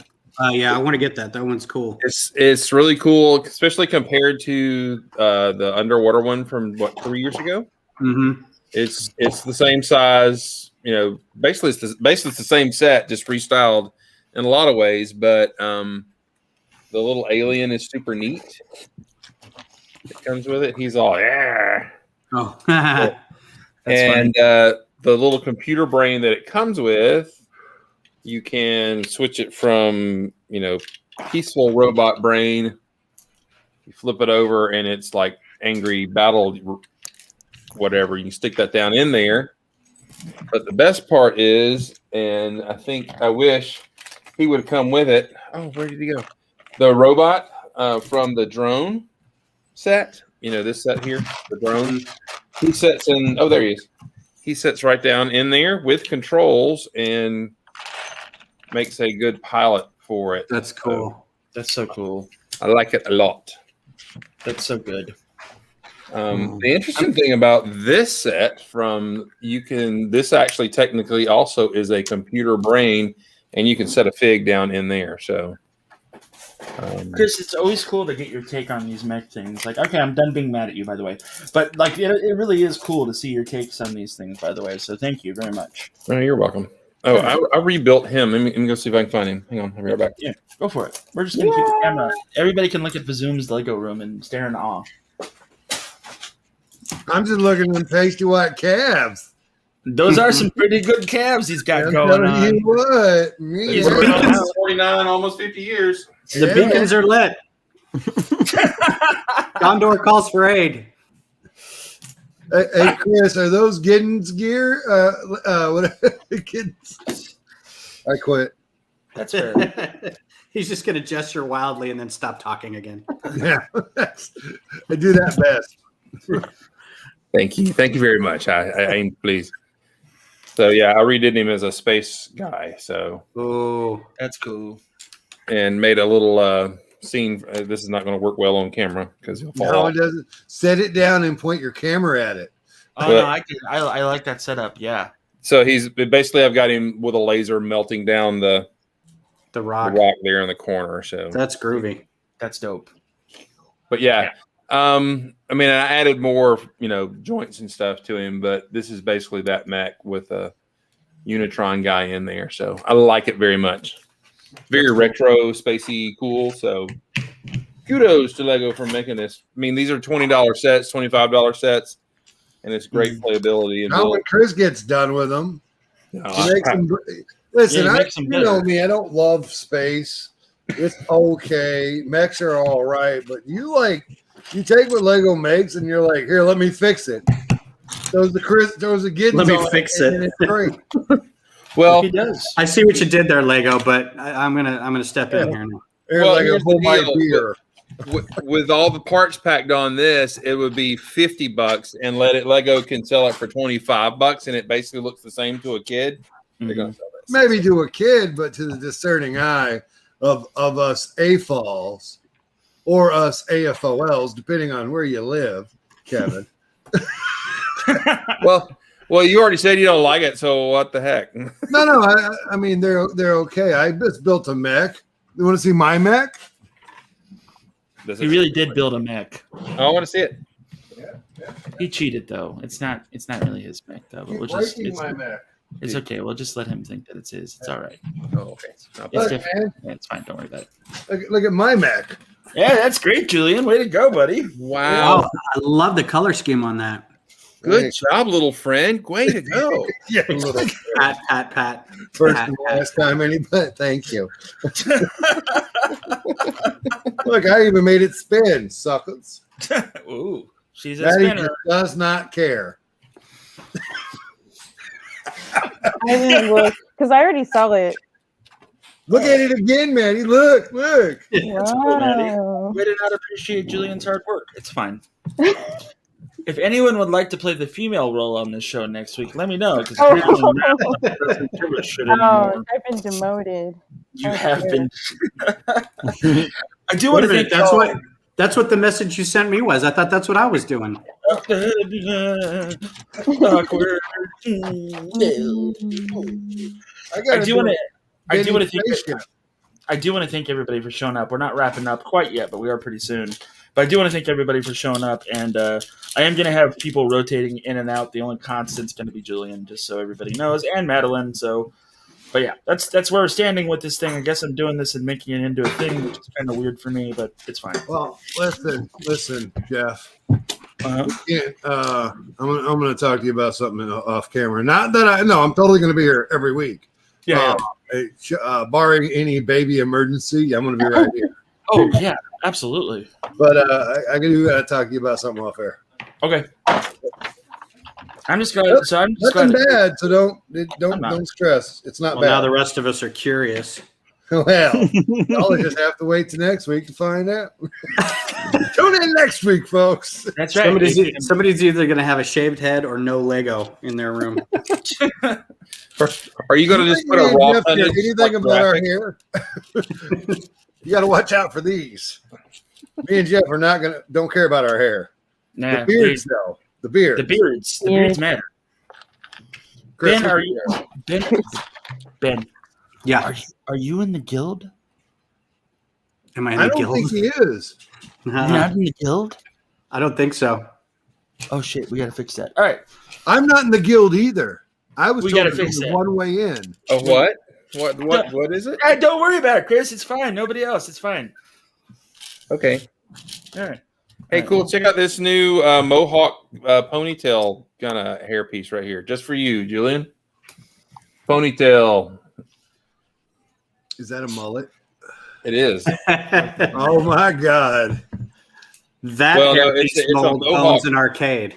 Speaker 4: Yeah, I want to get that. That one's cool.
Speaker 6: it's really cool, especially compared to the underwater one from 3 years ago.
Speaker 4: Mm-hmm.
Speaker 6: It's the same size, basically it's the same set, just restyled in a lot of ways. But the little alien is super neat. It comes with it. He's all yeah.
Speaker 4: Oh,
Speaker 6: And the little computer brain that it comes with, you can switch it from peaceful robot brain. You flip it over, and it's like angry battle. Whatever, you can stick that down in there. But the best part is, and I wish he would come with it. Oh, where did he go? The robot from the drone set. This set here, the drone. He sets in. Oh, there he is. He sits right down in there with controls and makes a good pilot for it.
Speaker 4: that's cool.
Speaker 2: That's so cool.
Speaker 6: I like it a lot.
Speaker 2: That's so good.
Speaker 6: The interesting thing about this set this actually technically also is a computer brain, and you can set a fig down in there. So,
Speaker 2: Chris, it's always cool to get your take on these mech things. Like, okay, I'm done being mad at you, by the way. But like, it really is cool to see your takes on these things, by the way. So thank you very much.
Speaker 6: oh, you're welcome. Oh, I rebuilt him. Let me go see if I can find him. Hang on, I'll be right back.
Speaker 2: Yeah, go for it. We're just gonna keep the camera. Everybody can look at Vazoom's Lego room and stare in awe.
Speaker 1: I'm just looking at them pasty white calves.
Speaker 2: Those are some pretty good calves he's got
Speaker 1: I'm
Speaker 2: going
Speaker 1: telling
Speaker 2: on.
Speaker 1: you what, me,
Speaker 6: He's
Speaker 4: The
Speaker 6: been on
Speaker 4: beacons-
Speaker 6: 49, almost 50 years.
Speaker 4: The
Speaker 1: Yeah.
Speaker 4: beacons are lit. Gondor calls for aid.
Speaker 1: Hey, Chris, are those Giddens gear? What? Giddens? I quit.
Speaker 2: That's fair.
Speaker 4: He's just going to gesture wildly and then stop talking again.
Speaker 1: Yeah, I do that best.
Speaker 6: Thank you very much. I am pleased. So yeah, I redid him as a space guy. So
Speaker 4: Oh,
Speaker 2: That's cool.
Speaker 6: and made a little scene. This is not going to work well on camera because he'll fall
Speaker 1: No,
Speaker 6: off.
Speaker 1: it doesn't. Set it down and point your camera at it.
Speaker 2: Oh
Speaker 6: But-
Speaker 2: no, I like that setup. Yeah.
Speaker 6: So he's basically I've got him with a laser melting down the
Speaker 4: the rock.
Speaker 6: rock there in the corner. So,
Speaker 4: That's groovy.
Speaker 2: That's dope.
Speaker 6: but yeah. I mean, I added more, joints and stuff to him, but this is basically that mech with a Unitron guy in there. So I like it very much. Very retro, spacey, cool. So kudos to Lego for making this. I mean, these are $20 sets, $25 sets, and it's great playability. And
Speaker 1: Now when Chris gets done with them,
Speaker 6: No,
Speaker 1: he makes them. Listen,
Speaker 2: Yeah, he
Speaker 1: I,
Speaker 2: makes them
Speaker 1: you know
Speaker 2: better.
Speaker 1: me. I don't love space. It's okay. Mechs are all right, but you take what Lego makes and you're like, here, let me fix it. Those the Giddens.
Speaker 4: Let me
Speaker 1: on
Speaker 4: fix
Speaker 1: and
Speaker 4: it.
Speaker 1: it's great.
Speaker 6: well,
Speaker 2: He does.
Speaker 4: I see what you did there, Lego, but I'm gonna step in here now.
Speaker 1: Here's
Speaker 6: Well,
Speaker 1: like
Speaker 6: here's
Speaker 1: a whole
Speaker 6: the
Speaker 1: my
Speaker 6: deal.
Speaker 1: beer.
Speaker 6: with all the parts packed on this, it would be $50, and Lego can sell it for $25, and it basically looks the same to a kid. They're going to sell this.
Speaker 1: Maybe to a kid, but to the discerning eye of us AFOLs or us AFOLs, depending on where you live, Kevin.
Speaker 6: Well, you already said you don't like it, so what the heck?
Speaker 1: No, I mean they're okay. I just built a mech. You want to see my mech?
Speaker 2: He really did build a mech.
Speaker 6: I want to see it.
Speaker 2: He cheated though. It's not really his mech though. But
Speaker 1: Keep
Speaker 2: which is
Speaker 1: breaking my mech.
Speaker 2: It's okay. We'll just let him think that it's his. It's all right.
Speaker 6: Oh, okay. Not
Speaker 2: It's
Speaker 6: bad.
Speaker 1: Look,
Speaker 2: different.
Speaker 1: man,
Speaker 2: Yeah, it's fine. Don't worry about it.
Speaker 1: look at my Mac.
Speaker 2: Yeah, that's great, Julian. Way to go, buddy.
Speaker 6: Wow.
Speaker 4: I love the color scheme on that.
Speaker 6: Good job, little friend. Way to go.
Speaker 1: Yeah, a little.
Speaker 4: Pat.
Speaker 1: First
Speaker 4: Pat,
Speaker 1: and
Speaker 4: Pat.
Speaker 1: last time, anybody. Thank you. Look, I even made it spin, suckers.
Speaker 2: Ooh, she's a
Speaker 1: Maddie
Speaker 2: spinner.
Speaker 1: just does not care.
Speaker 3: I didn't look because I already saw it.
Speaker 1: Look at it again, Maddie. Look.
Speaker 2: That's cool, Maddie.
Speaker 3: Wow.
Speaker 2: Way to not appreciate Julian's hard work. It's fine. If anyone would like to play the female role on this show next week, let me know. Because apparently Matt doesn't give a shit anymore.
Speaker 3: Oh, I've been demoted.
Speaker 2: You
Speaker 3: Oh,
Speaker 2: have
Speaker 3: dear.
Speaker 2: been. I do want to thank
Speaker 4: That's what the message you sent me was. I thought that's what I was doing.
Speaker 2: Awkward. I do want to thank. I do want to thank everybody for showing up. We're not wrapping up quite yet, but we are pretty soon. But I do want to thank everybody for showing up, and I am going to have people rotating in and out. The only constant's going to be Julian, just so everybody knows, and Madeline. So, but yeah, that's where we're standing with this thing. I guess I'm doing this and making it into a thing, which is kind of weird for me, but it's fine.
Speaker 1: Well, listen, Jeff.
Speaker 2: Uh-huh.
Speaker 1: I'm going to talk to you about something off camera. Not that I'm totally going to be here every week.
Speaker 2: Yeah.
Speaker 1: Barring any baby emergency, I'm going to be right here.
Speaker 2: Oh yeah, absolutely.
Speaker 1: But I do got to talk to you about something off air.
Speaker 2: Okay. I'm just glad. So I'm just
Speaker 1: Nothing
Speaker 2: glad.
Speaker 1: bad, so
Speaker 2: I'm not.
Speaker 1: don't stress. It's not
Speaker 4: Well, now
Speaker 1: bad.
Speaker 4: the rest of us are curious.
Speaker 1: Well, y'all just have to wait till next week to find out. Tune in next week, folks.
Speaker 2: That's right.
Speaker 4: Somebody's either going to have a shaved head or no Lego in their room.
Speaker 6: Are you going to just put a raw
Speaker 1: Jeff,
Speaker 6: footage,
Speaker 1: anything
Speaker 6: like,
Speaker 1: about our
Speaker 6: graphic?
Speaker 1: hair? You got to watch out for these. Me and Jeff are not gonna. Don't care about our hair.
Speaker 2: Nah,
Speaker 1: The beards, though. The beard.
Speaker 2: The beards matter.
Speaker 1: Chris,
Speaker 2: Ben, are you? Ben,
Speaker 4: Yeah.
Speaker 2: are you in the guild?
Speaker 4: Am I in
Speaker 1: I
Speaker 4: the
Speaker 1: don't
Speaker 4: guild?
Speaker 1: think he is.
Speaker 2: You're not in the guild?
Speaker 4: I don't think so.
Speaker 2: Oh shit, we gotta fix that. All right.
Speaker 1: I'm not in the guild either. I was
Speaker 2: We
Speaker 1: told
Speaker 2: gotta
Speaker 1: there
Speaker 2: fix
Speaker 1: was
Speaker 2: that.
Speaker 1: one way in.
Speaker 6: Oh, what? What is it?
Speaker 2: All right, don't worry about it, Chris. It's fine. Nobody else. It's fine.
Speaker 6: Okay.
Speaker 2: All right.
Speaker 6: Hey, cool. Check out this new Mohawk ponytail kind of hairpiece right here. Just for you, Julian. Ponytail.
Speaker 1: Is that a mullet?
Speaker 6: It is.
Speaker 1: Oh my god!
Speaker 4: That
Speaker 6: Well, no,
Speaker 4: hairpiece
Speaker 6: it's a
Speaker 4: mold
Speaker 6: Mohawk.
Speaker 4: owns an arcade.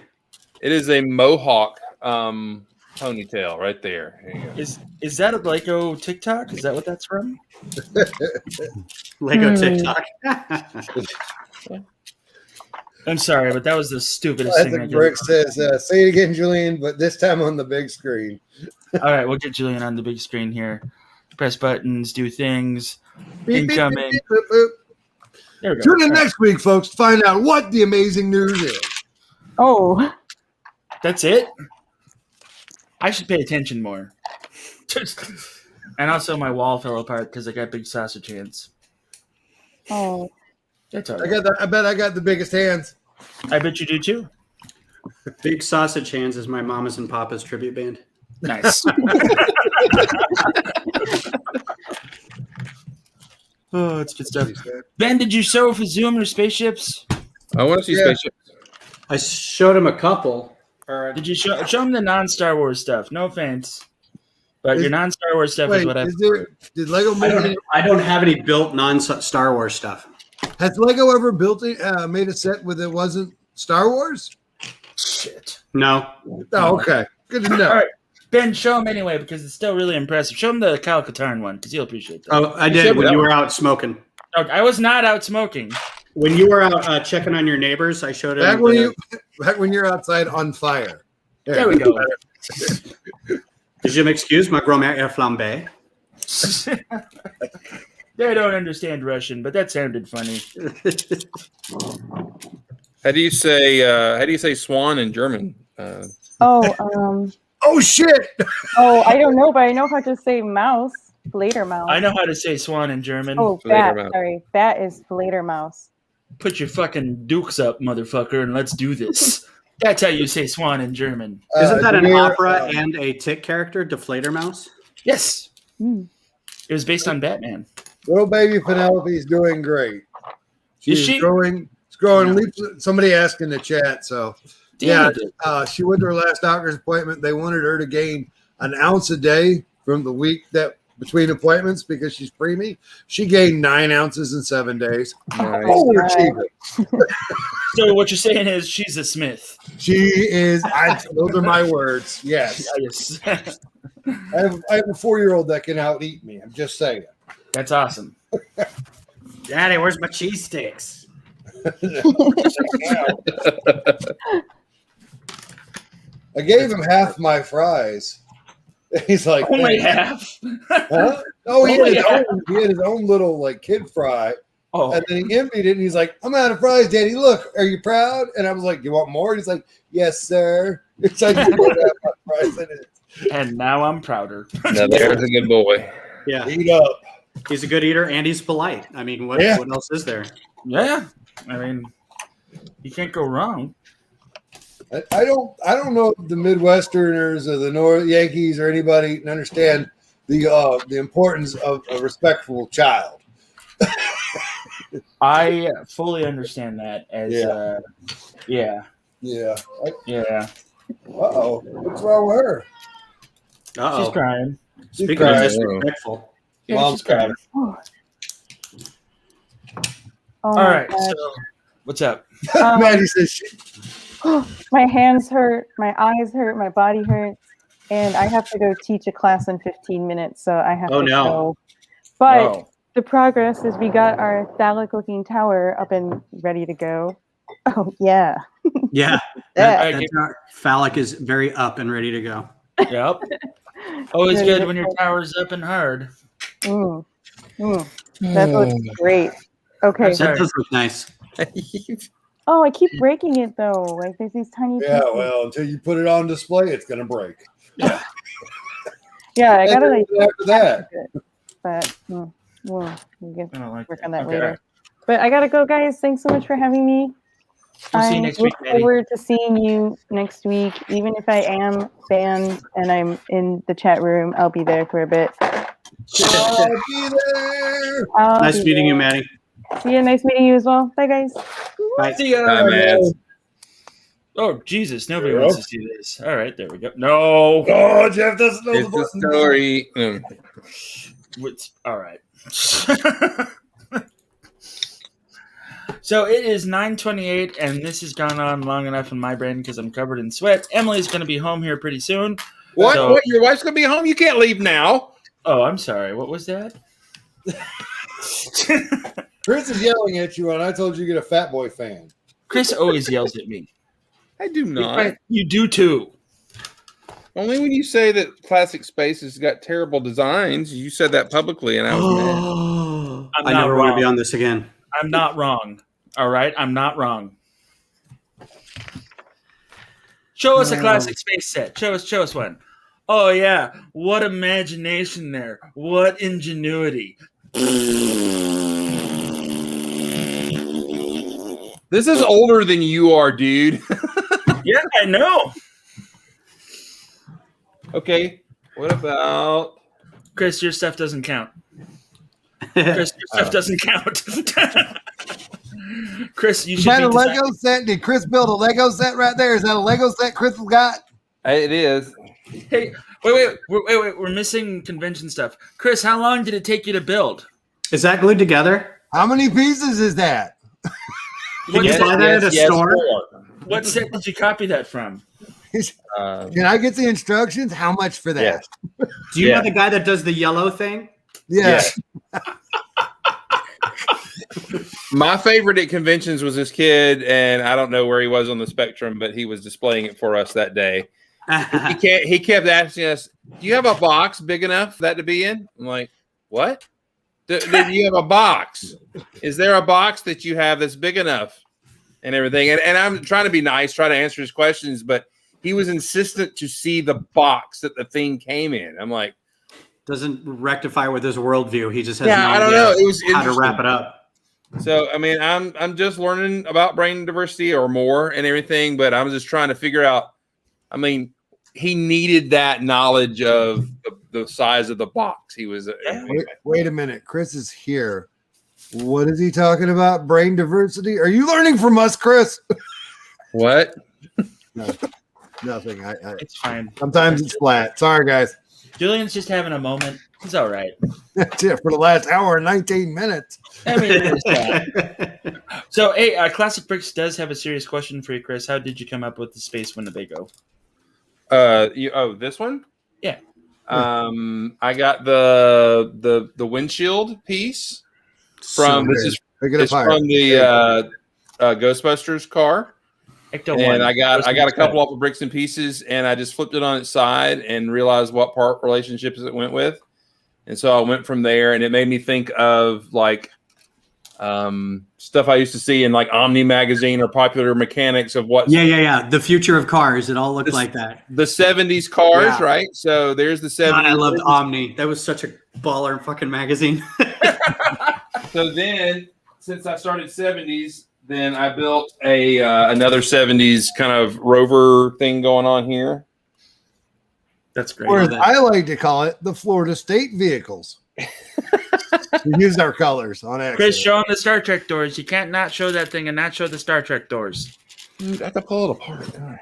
Speaker 6: It is a Mohawk ponytail right there. There you go.
Speaker 2: Is that a Lego TikTok? Is that what that's from?
Speaker 4: Lego TikTok.
Speaker 2: I'm sorry, but that was the stupidest thing I
Speaker 1: Classic
Speaker 2: did.
Speaker 1: Brick says, "Say it again, Julian, but this time on the big screen."
Speaker 2: All right, we'll get Julian on the big screen here. Press buttons, do things.
Speaker 1: Beep, beep,
Speaker 2: Incoming.
Speaker 1: beep, beep, beep.
Speaker 2: There we go.
Speaker 1: Tune in
Speaker 2: All right.
Speaker 1: next week, folks, to find out what the amazing news is.
Speaker 3: Oh,
Speaker 2: That's it? I should pay attention more. And also, my wall fell apart because I got big sausage hands.
Speaker 3: oh,
Speaker 2: That's all
Speaker 1: I
Speaker 2: right.
Speaker 1: got that. I bet I got the biggest hands.
Speaker 2: I bet you do too.
Speaker 4: Big Sausage Hands is my Mamas and Papas tribute band.
Speaker 2: Nice. Oh, it's good stuff. Ben, did you sew for Zoom or spaceships?
Speaker 6: I want to see
Speaker 1: Yeah.
Speaker 6: spaceship.
Speaker 4: I showed him a couple.
Speaker 2: Did you show him the non-Star Wars stuff? No offense, but your non-Star Wars stuff is
Speaker 1: Wait,
Speaker 2: what I.
Speaker 1: did Lego make it?
Speaker 4: I don't have any built non-Star Wars stuff.
Speaker 1: Has Lego ever built it? Made a set with it wasn't Star Wars?
Speaker 2: Shit.
Speaker 4: No.
Speaker 1: Oh, okay. Good to know.
Speaker 2: All right, Ben, show him anyway because it's still really impressive. Show him the Kyle Katarn one because he'll appreciate that.
Speaker 4: Oh, I did when you were out smoking.
Speaker 2: Okay, I was not out smoking.
Speaker 4: When you were out checking on your neighbors, I showed him.
Speaker 1: Back when you're outside on fire.
Speaker 2: There we go.
Speaker 4: Je m'excuse, ma grand-mère est flambée.
Speaker 2: They don't understand Russian, but that sounded funny.
Speaker 6: How do you say swan in German?
Speaker 1: Oh shit!
Speaker 3: I don't know, but I know how to say mouse. Fledermaus.
Speaker 2: I know how to say swan in German.
Speaker 3: Oh, bat.
Speaker 6: Fledermaus.
Speaker 3: Sorry, bat is Fledermaus.
Speaker 2: Put your fucking dukes up, motherfucker, and let's do this. That's how you say swan in German.
Speaker 4: Isn't that an
Speaker 1: Demir,
Speaker 4: opera and a tick character, Deflator Mouse?
Speaker 2: Yes.
Speaker 3: Mm.
Speaker 2: It was based on Batman.
Speaker 1: little baby Penelope is doing great.
Speaker 2: Is she?
Speaker 1: growing. It's growing leaps. Somebody asked in the chat. So
Speaker 2: Damn
Speaker 1: yeah,
Speaker 2: it.
Speaker 1: she went to her last doctor's appointment. They wanted her to gain an ounce a day from the week that between appointments because she's preemie. She gained 9 ounces in 7 days.
Speaker 6: Nice.
Speaker 1: Overachiever.
Speaker 2: So what you're saying is she's a Smith.
Speaker 1: She is. Those are my words. Yes.
Speaker 2: Yes.
Speaker 1: I have a 4-year-old that can out eat me. I'm just saying.
Speaker 2: That's awesome.
Speaker 4: Daddy, where's my cheese sticks?
Speaker 1: I gave him half my fries. He's like,
Speaker 2: Only
Speaker 1: "Hey,
Speaker 2: half.
Speaker 1: huh?" Oh, he
Speaker 2: Only
Speaker 1: had his own little like kid fry,
Speaker 2: Oh,
Speaker 1: and then he emptied it. And he's like, "I'm out of fries, Daddy. Look, are you proud?" And I was like, "You want more?" And he's like, "Yes, sir." It's like, "You don't have my fries in it."
Speaker 2: and now I'm prouder.
Speaker 6: Now there's a good boy.
Speaker 4: Yeah,
Speaker 1: Eat up.
Speaker 4: he's a good eater and he's polite. I mean, what else is there?
Speaker 2: Yeah. I mean, you can't go wrong.
Speaker 1: I don't know if the Midwesterners or the North Yankees or anybody can understand the importance of a respectful child.
Speaker 2: I fully understand that as
Speaker 1: Yeah.
Speaker 2: yeah.
Speaker 1: Uh-oh. What's wrong with her?
Speaker 2: She's
Speaker 4: Uh-oh.
Speaker 2: crying.
Speaker 4: Speaking
Speaker 1: crying.
Speaker 4: of disrespectful.
Speaker 2: Yeah,
Speaker 1: Mom's
Speaker 2: she's crying.
Speaker 3: Oh,
Speaker 2: All
Speaker 3: my
Speaker 2: right.
Speaker 3: God.
Speaker 2: So what's up?
Speaker 1: Maddie says she,
Speaker 3: My hands hurt, my eyes hurt, my body hurts, and I have to go teach a class in 15 minutes, so I have to go. But
Speaker 2: Oh.
Speaker 3: the progress is we got our phallic-looking tower up and ready to go. Oh, yeah.
Speaker 4: Yeah,
Speaker 3: Yeah.
Speaker 4: that's our phallic is very up and ready to go.
Speaker 2: Yep. Always
Speaker 3: Yeah,
Speaker 2: good
Speaker 3: yeah.
Speaker 2: when your tower's up and hard.
Speaker 3: Mm. Mm. That looks great. Okay.
Speaker 2: I'm sorry.
Speaker 4: That does look nice.
Speaker 3: Oh, I keep breaking it, though. Like, there's these tiny
Speaker 1: yeah,
Speaker 3: pieces.
Speaker 1: well, until you put it on display, it's gonna break.
Speaker 3: Yeah, I gotta, like,
Speaker 1: After that.
Speaker 3: but we can
Speaker 2: I don't like
Speaker 3: work
Speaker 2: that.
Speaker 3: on that
Speaker 2: Okay,
Speaker 3: later.
Speaker 2: all right.
Speaker 3: But I gotta go, guys. Thanks so much for having me.
Speaker 2: We'll see you
Speaker 3: I
Speaker 2: next
Speaker 3: look
Speaker 2: week, Maddie.
Speaker 3: forward to seeing you next week. Even if I am banned and I'm in the chat room, I'll be there for a bit.
Speaker 1: I'll be there.
Speaker 4: Nice meeting you, Maddie.
Speaker 3: Yeah, nice meeting you as well. Bye, guys.
Speaker 4: Bye.
Speaker 2: See ya.
Speaker 6: Bye, Mads.
Speaker 2: Oh, Jesus. Nobody
Speaker 1: Yep.
Speaker 2: wants to see this. All right. There we go. No.
Speaker 1: Oh, Jeff doesn't know
Speaker 6: It's
Speaker 1: the
Speaker 6: the
Speaker 1: button.
Speaker 6: story.
Speaker 2: All right. So it is 9:28, and this has gone on long enough in my brain because I'm covered in sweat. Emily's going to be home here pretty soon.
Speaker 6: What?
Speaker 2: So-
Speaker 6: What? Your wife's gonna be home? You can't leave now.
Speaker 2: Oh, I'm sorry. What was that?
Speaker 1: Chris is yelling at you, and I told you to get a Fat Boy fan.
Speaker 2: Chris always yells at me.
Speaker 6: I do not.
Speaker 2: You do too.
Speaker 6: Only when you say that Classic Space has got terrible designs. You said that publicly, and I was mad.
Speaker 2: I'm
Speaker 4: I
Speaker 2: not
Speaker 4: never want to
Speaker 2: wrong.
Speaker 4: be on this again.
Speaker 2: I'm not wrong. All right? I'm not wrong. Show us a classic space set. Show us one. Oh, yeah. What imagination there. What ingenuity.
Speaker 6: This is older than you are, dude.
Speaker 2: Yeah, I know.
Speaker 6: Okay. What about?
Speaker 2: Chris, your stuff doesn't count. Chris, your stuff doesn't count. Chris, you
Speaker 1: Is
Speaker 2: should
Speaker 1: that
Speaker 2: be
Speaker 1: a
Speaker 2: designing-
Speaker 1: Lego set? Did Chris build a Lego set right there? Is that a Lego set Chris got?
Speaker 6: It is.
Speaker 2: Hey, wait. We're missing convention stuff. Chris, how long did it take you to build?
Speaker 4: Is that glued together?
Speaker 1: How many pieces is that?
Speaker 4: Can you buy that at a store?
Speaker 2: What set did you copy that from?
Speaker 1: Can I get the instructions? How much for that?
Speaker 6: Yes.
Speaker 4: Do you
Speaker 6: Yeah.
Speaker 4: know the guy that does the yellow thing?
Speaker 1: Yes.
Speaker 6: My favorite at conventions was this kid, and I don't know where he was on the spectrum, but he was displaying it for us that day. He kept asking us, "Do you have a box big enough for that to be in?" I'm like, "What? Do you have a box? Is there a box that you have that's big enough?" And everything. And I'm trying to be nice, try to answer his questions, but he was insistent to see the box that the thing came in. I'm like,
Speaker 4: Doesn't rectify with his worldview. He just has
Speaker 6: Yeah,
Speaker 4: no
Speaker 6: I don't
Speaker 4: idea
Speaker 6: know. It was
Speaker 4: how to
Speaker 6: interesting.
Speaker 4: wrap it up.
Speaker 6: So I mean, I'm just learning about brain diversity or more and everything, but I'm just trying to figure out. I mean, he needed that knowledge of the size of the box. He was.
Speaker 1: Wait a minute. Chris is here. What is he talking about? Brain diversity? Are you learning from us, Chris?
Speaker 6: What?
Speaker 1: No, nothing.
Speaker 2: It's fine.
Speaker 1: Sometimes it's flat. Sorry, guys.
Speaker 2: Julian's just having a moment. He's all right.
Speaker 1: That's it for the last hour and 19 minutes.
Speaker 2: I mean, there's that. So, hey, Classic Bricks does have a serious question for you, Chris. How did you come up with the Space Winnebago?
Speaker 6: This one?
Speaker 2: Yeah.
Speaker 6: I got the windshield piece from it's from the Ghostbusters car. And I got a couple off of Bricks and Pieces, and I just flipped it on its side and realized what part relationships it went with. And so I went from there, and it made me think of like stuff I used to see in like Omni magazine or Popular Mechanics of what.
Speaker 4: Yeah. The future of cars. It all looked like that.
Speaker 6: The 70s cars, right? So there's the 70s.
Speaker 4: God, I loved Omni. That was such a baller fucking magazine.
Speaker 6: So then, since I started 70s, then I built another 70s kind of rover thing going on here.
Speaker 2: That's great.
Speaker 1: Or as I like to call it, the Florida State vehicles. We use our colors on accident.
Speaker 2: Chris, show him the Star Trek doors. You can't not show that thing and not show the Star Trek doors.
Speaker 6: Dude, I have to pull it apart.
Speaker 1: I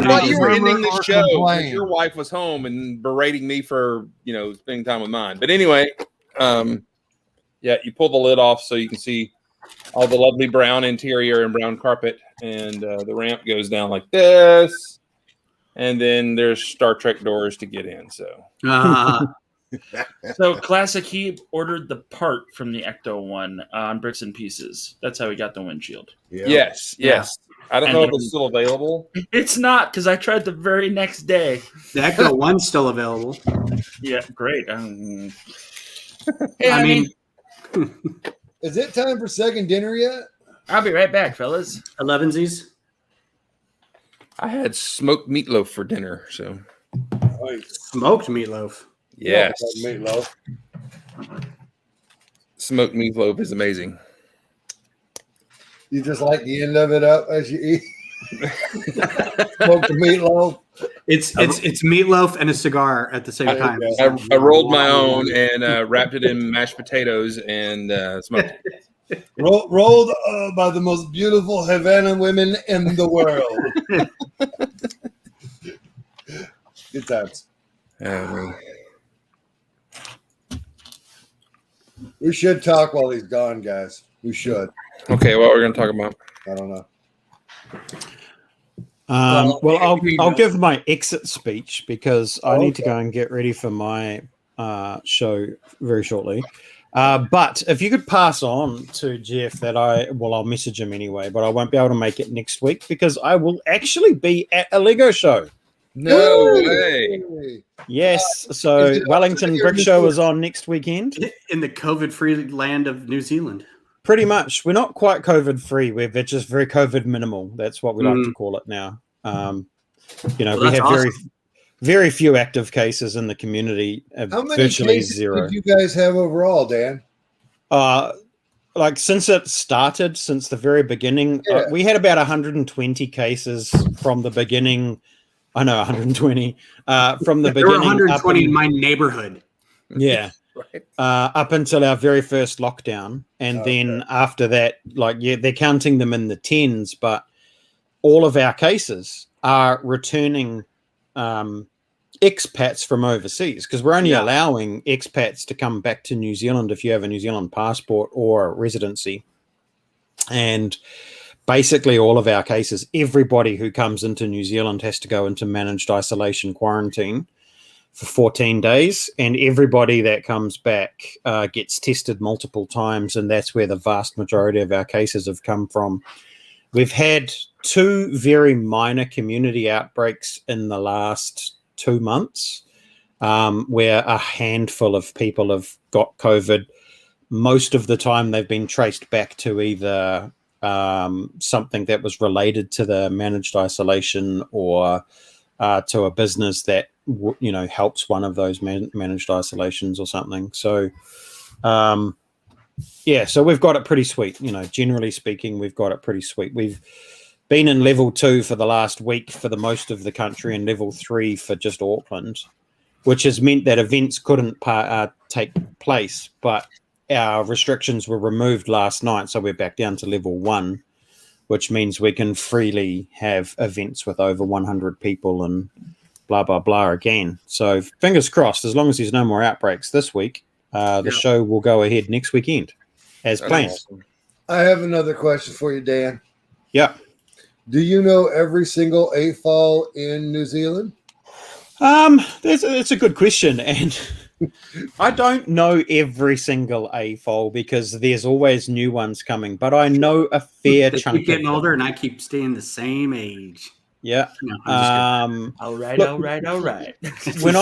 Speaker 6: thought you were ending the show because your wife was home and berating me for, spending time with mine. But anyway, yeah, you pull the lid off so you can see all the lovely brown interior and brown carpet. And the ramp goes down like this. And then there's Star Trek doors to get in. So,
Speaker 2: So Classic, he ordered the part from the Ecto one on Bricks and Pieces. That's how he got the windshield.
Speaker 1: Yeah.
Speaker 6: Yes. I don't know if it's still available.
Speaker 2: It's not, because I tried the very next day.
Speaker 4: The Ecto one's still available.
Speaker 2: Yeah, great.
Speaker 4: Hey, I mean,
Speaker 1: is it time for second dinner yet?
Speaker 2: I'll be right back, fellas.
Speaker 4: 11sies.
Speaker 6: I had smoked meatloaf for dinner. So,
Speaker 4: smoked meatloaf.
Speaker 6: Yes.
Speaker 1: Meatloaf.
Speaker 6: Smoked meatloaf is amazing.
Speaker 1: You just like the end of it up as you eat. Smoked the meatloaf.
Speaker 4: It's meatloaf and a cigar at the same time.
Speaker 6: I rolled my own and wrapped it in mashed potatoes and smoked it.
Speaker 1: Rolled by the most beautiful Havana women in the world. Good times. We should talk while he's gone, guys. We should.
Speaker 6: Okay, what we're going to talk about?
Speaker 1: I don't know.
Speaker 5: Well, I'll give my exit speech because I need to go and get ready for my show very shortly. But if you could pass on to Jeff that I'll message him anyway, but I won't be able to make it next week because I will actually be at a Lego show.
Speaker 6: No way.
Speaker 5: Yes. So Wellington Brick Show is on next weekend.
Speaker 4: In the COVID-free land of New Zealand.
Speaker 5: Pretty much. We're not quite COVID-free. We're just very COVID minimal. That's what we like to call it now. We have awesome. Very few active cases in the community.
Speaker 1: How many
Speaker 5: virtually
Speaker 1: cases
Speaker 5: zero.
Speaker 1: did you guys have overall, Dan?
Speaker 5: Since it started, since the very beginning, we had about 120 cases from the beginning. I know 120 from the beginning.
Speaker 4: There were 120 in my neighborhood.
Speaker 5: Yeah. Right. Up until our very first lockdown. And then after that, they're counting them in the tens, but all of our cases are returning expats from overseas because we're only allowing expats to come back to New Zealand if you have a New Zealand passport or residency. And basically all of our cases, everybody who comes into New Zealand has to go into managed isolation quarantine for 14 days, and everybody that comes back gets tested multiple times, and that's where the vast majority of our cases have come from. We've had 2 very minor community outbreaks in the last 2 months where a handful of people have got COVID. Most of the time they've been traced back to either something that was related to the managed isolation or to a business that helps one of those managed isolations or something. So Yeah, so we've got it pretty sweet. Generally speaking, we've got it pretty sweet. We've been in level 2 for the last week for the most of the country and level 3 for just Auckland, which has meant that events couldn't take place, but our restrictions were removed last night, so we're back down to level 1, which means we can freely have events with over 100 people and blah, blah, blah again. So fingers crossed, as long as there's no more outbreaks this week, the show will go ahead next weekend as planned.
Speaker 6: Awesome.
Speaker 1: I have another question for you, Dan.
Speaker 5: Yeah.
Speaker 1: Do you know every single AFOL in New Zealand?
Speaker 5: It's a good question, and I don't know every single AFOL because there's always new ones coming, but I know a fair
Speaker 4: They
Speaker 5: chunk.
Speaker 4: keep getting
Speaker 5: of them.
Speaker 4: older, and I keep staying the same age.
Speaker 5: Yeah.
Speaker 4: No, I'm just
Speaker 2: All right,
Speaker 5: Look,
Speaker 2: all right.
Speaker 5: when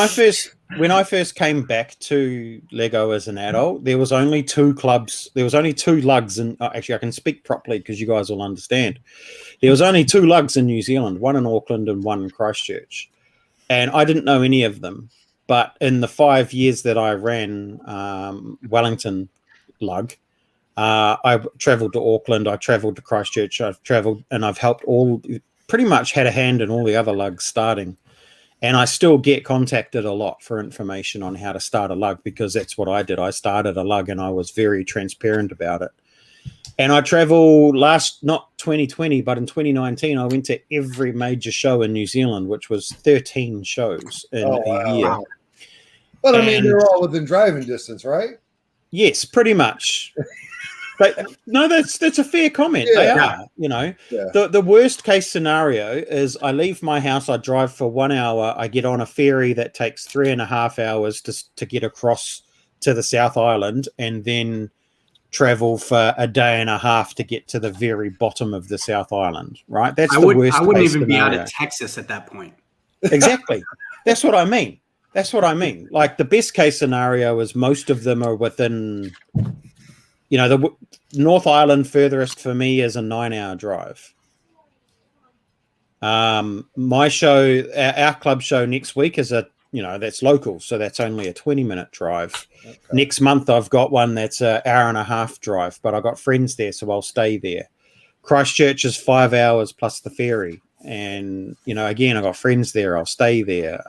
Speaker 5: I first came back to Lego as an adult, there was only 2 clubs. There was only 2 lugs, and actually, I can speak properly because you guys will understand. There was only 2 lugs in New Zealand, one in Auckland and one in Christchurch, and I didn't know any of them. But in the 5 years that I ran Wellington lug, I travelled to Auckland, I travelled to Christchurch, I've helped pretty much had a hand in all the other lugs starting. And I still get contacted a lot for information on how to start a lug because that's what I did. I started a lug and I was very transparent about it. And I traveled not 2020, but in 2019, I went to every major show in New Zealand, which was 13 shows in a year.
Speaker 1: Wow. But I mean, they're all within driving distance, right?
Speaker 5: Yes, pretty much. But no, that's a fair comment.
Speaker 1: Yeah.
Speaker 5: They are,
Speaker 1: Yeah.
Speaker 5: The worst case scenario is I leave my house, I drive for 1 hour, I get on a ferry that takes 3.5 hours to get across to the South Island, and then travel for a day and a half to get to the very bottom of the South Island. Right? That's the worst.
Speaker 4: I wouldn't
Speaker 5: case
Speaker 4: even
Speaker 5: scenario.
Speaker 4: be out of Texas at that point.
Speaker 5: Exactly. That's what I mean. Like the best case scenario is most of them are within. The North Island furthest for me is a 9-hour drive. My show, our club show next week is that's local, so that's only a 20-minute drive. Okay. Next month I've got one that's an hour and a half drive, but I've got friends there, so I'll stay there. Christchurch is 5 hours plus the ferry, and again I've got friends there, I'll stay there.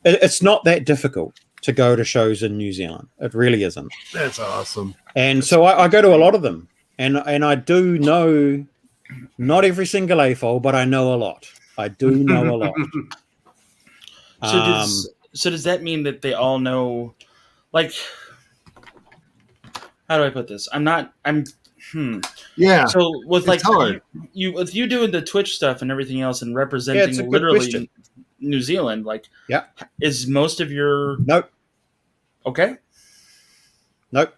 Speaker 5: It's not that difficult to go to shows in New Zealand. It really isn't.
Speaker 1: That's awesome.
Speaker 5: And so I go to a lot of them, and I do know not every single AFOL, but I know a lot. I do know a lot.
Speaker 2: So does that mean that they all know, like, how do I put this?
Speaker 1: Yeah.
Speaker 2: So with like
Speaker 1: hard.
Speaker 2: you doing the Twitch stuff and everything else and representing literally New Zealand, like,
Speaker 5: yeah,
Speaker 2: is most of your
Speaker 5: nope.
Speaker 2: Okay.
Speaker 5: Nope.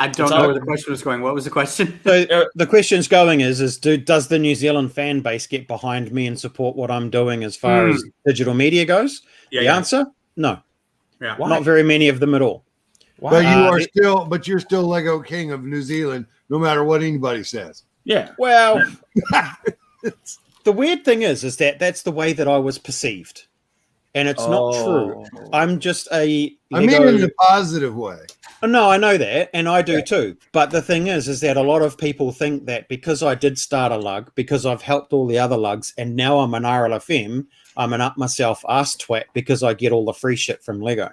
Speaker 4: I don't know where the question was going. What was the question?
Speaker 5: So the question's going does the New Zealand fan base get behind me and support what I'm doing as far as digital media goes? The answer, no.
Speaker 4: Yeah.
Speaker 5: Not very many of them at all.
Speaker 1: But you're still Lego King of New Zealand, no matter what anybody says.
Speaker 2: Yeah.
Speaker 5: Well, the weird thing is that that's the way that I was perceived. And it's not true. I'm just a Lego...
Speaker 1: I mean in a positive way.
Speaker 5: No, I know that, and I do too. But the thing is that a lot of people think that because I did start a lug, because I've helped all the other lugs, and now I'm an RLFM, I'm an up myself ass twat because I get all the free shit from Lego.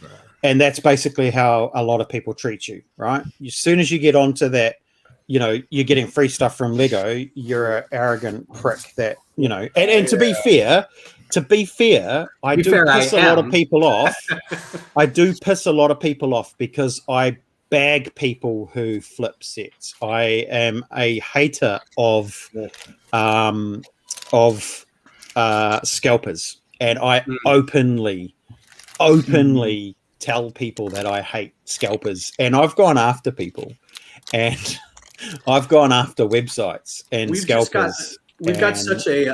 Speaker 5: Right. And that's basically how a lot of people treat you, right? As soon as you get onto that, you're getting free stuff from Lego, you're an arrogant prick that, and to be fair, I do piss a lot of people off. I do piss a lot of people off because I bag people who flip sets. I am a hater of scalpers, and I openly tell people that I hate scalpers, and I've gone after people, and I've gone after websites and scalpers.
Speaker 4: We've got such a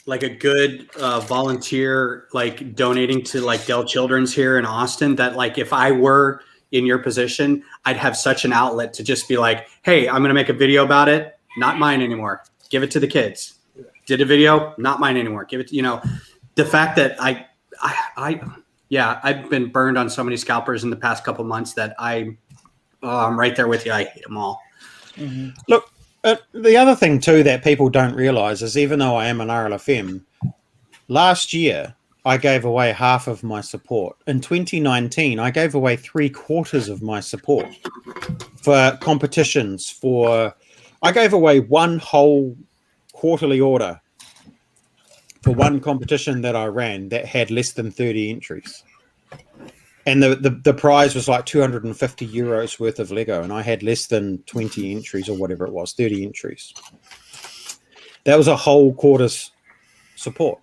Speaker 4: a good volunteer donating to Dell Children's here in Austin that if I were in your position, I'd have such an outlet to just be like, hey, I'm going to make a video about it. Not mine anymore. Give it to the kids. Did a video, not mine anymore. Give it to, the fact that Yeah, I've been burned on so many scalpers in the past couple months that I'm right there with you. I hate them all.
Speaker 2: Mm-hmm.
Speaker 5: Look, the other thing too that people don't realize is even though I am an RLFM, last year I gave away half of my support. In 2019, I gave away 3/4 of my support for competitions. I gave away one whole quarterly order for one competition that I ran that had less than 30 entries. And the prize was like 250 euros worth of Lego, and I had less than 20 entries or whatever it was, 30 entries. That was a whole quarter's support.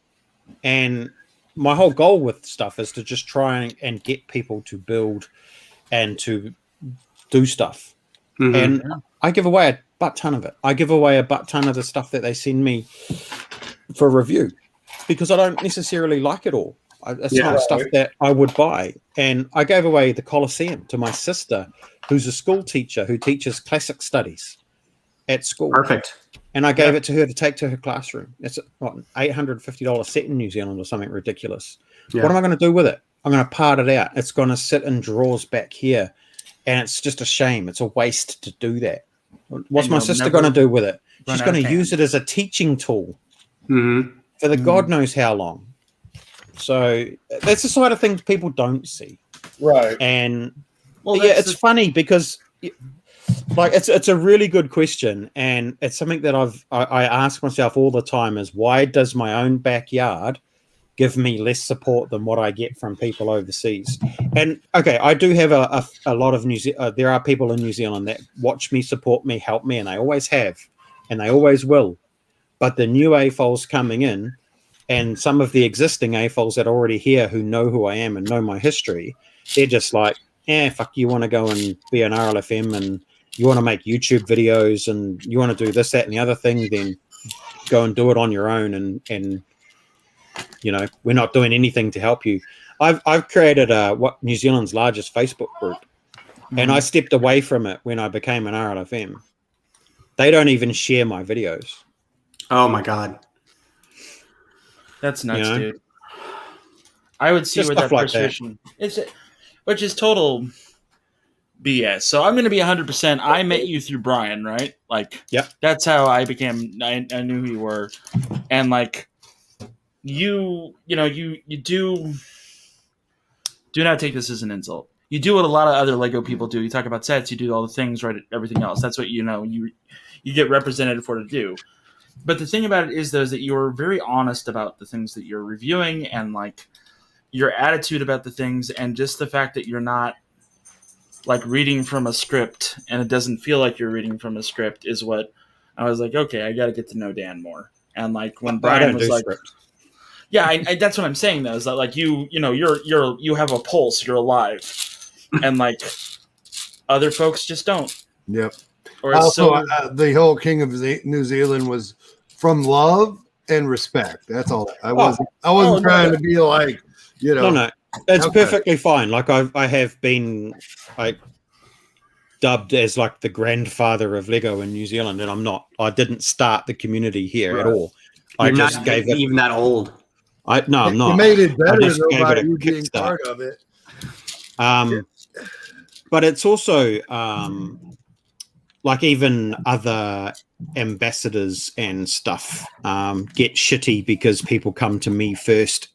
Speaker 5: And my whole goal with stuff is to just try and get people to build and to do stuff.
Speaker 4: Mhm.
Speaker 5: And I give away a butt ton of it. I give away a butt ton of the stuff that they send me for review because I don't necessarily like it all. It's not stuff that I would buy. And I gave away the Colosseum to my sister, who's a school teacher who teaches classic studies at school.
Speaker 4: Perfect.
Speaker 5: And I gave it to her to take to her classroom. It's what, an $850 set in New Zealand or something ridiculous. Yeah. What am I going to do with it? I'm going to part it out. It's going to sit in drawers back here. And it's just a shame. It's a waste to do that. What's my sister going to do with it? She's going to use it as a teaching tool for the God knows how long. So that's the side of things people don't see.
Speaker 1: Right.
Speaker 5: And it's funny because like it's a really good question, and it's something that I ask myself all the time is why does my own backyard give me less support than what I get from people overseas? And okay, I do have a lot of there are people in New Zealand that watch me, support me, help me, and they always have, and they always will. But the new AFOLs coming in, and some of the existing AFOLs that are already here who know who I am and know my history, they're just like, fuck, you want to go and be an RLFM and you want to make YouTube videos and you want to do this, that, and the other thing, then go and do it on your own. And you know, we're not doing anything to help you. I've created what New Zealand's largest Facebook group, and I stepped away from it when I became an RLFM. They don't even share my videos.
Speaker 4: Oh my God.
Speaker 2: That's nuts, dude. I would see
Speaker 5: Just
Speaker 2: where that
Speaker 5: stuff like
Speaker 2: frustration which is total BS. So I'm going to be 100%. I met you through Brian, right? Like, that's how I became. I knew who you were, and like, you do not take this as an insult. You do what a lot of other Lego people do. You talk about sets. You do all the things, right? Everything else. That's what you get represented for to do. But the thing about it is, though, is that you're very honest about the things that you're reviewing and, like, your attitude about the things, and just the fact that you're not, like, reading from a script and it doesn't feel like you're reading from a script is what I was like, okay, I got to get to know Dan more. And, like, when Brian was like,
Speaker 5: script.
Speaker 2: Yeah, I that's what I'm saying, though, is that, like, you have a pulse, you're alive. And, like, other folks just don't.
Speaker 1: Yep.
Speaker 2: Or
Speaker 1: also, the whole King of New Zealand was from love and respect. That's all. I wasn't trying to be like,
Speaker 5: No, it's perfectly fine. Like I have been like dubbed as like the grandfather of Lego in New Zealand, and I'm not. I didn't start the community here at all.
Speaker 4: You're not even that old.
Speaker 5: I'm not.
Speaker 1: You made it better though by you being
Speaker 5: kickstart.
Speaker 1: part of it.
Speaker 5: But it's also like even other ambassadors and stuff get shitty because people come to me first,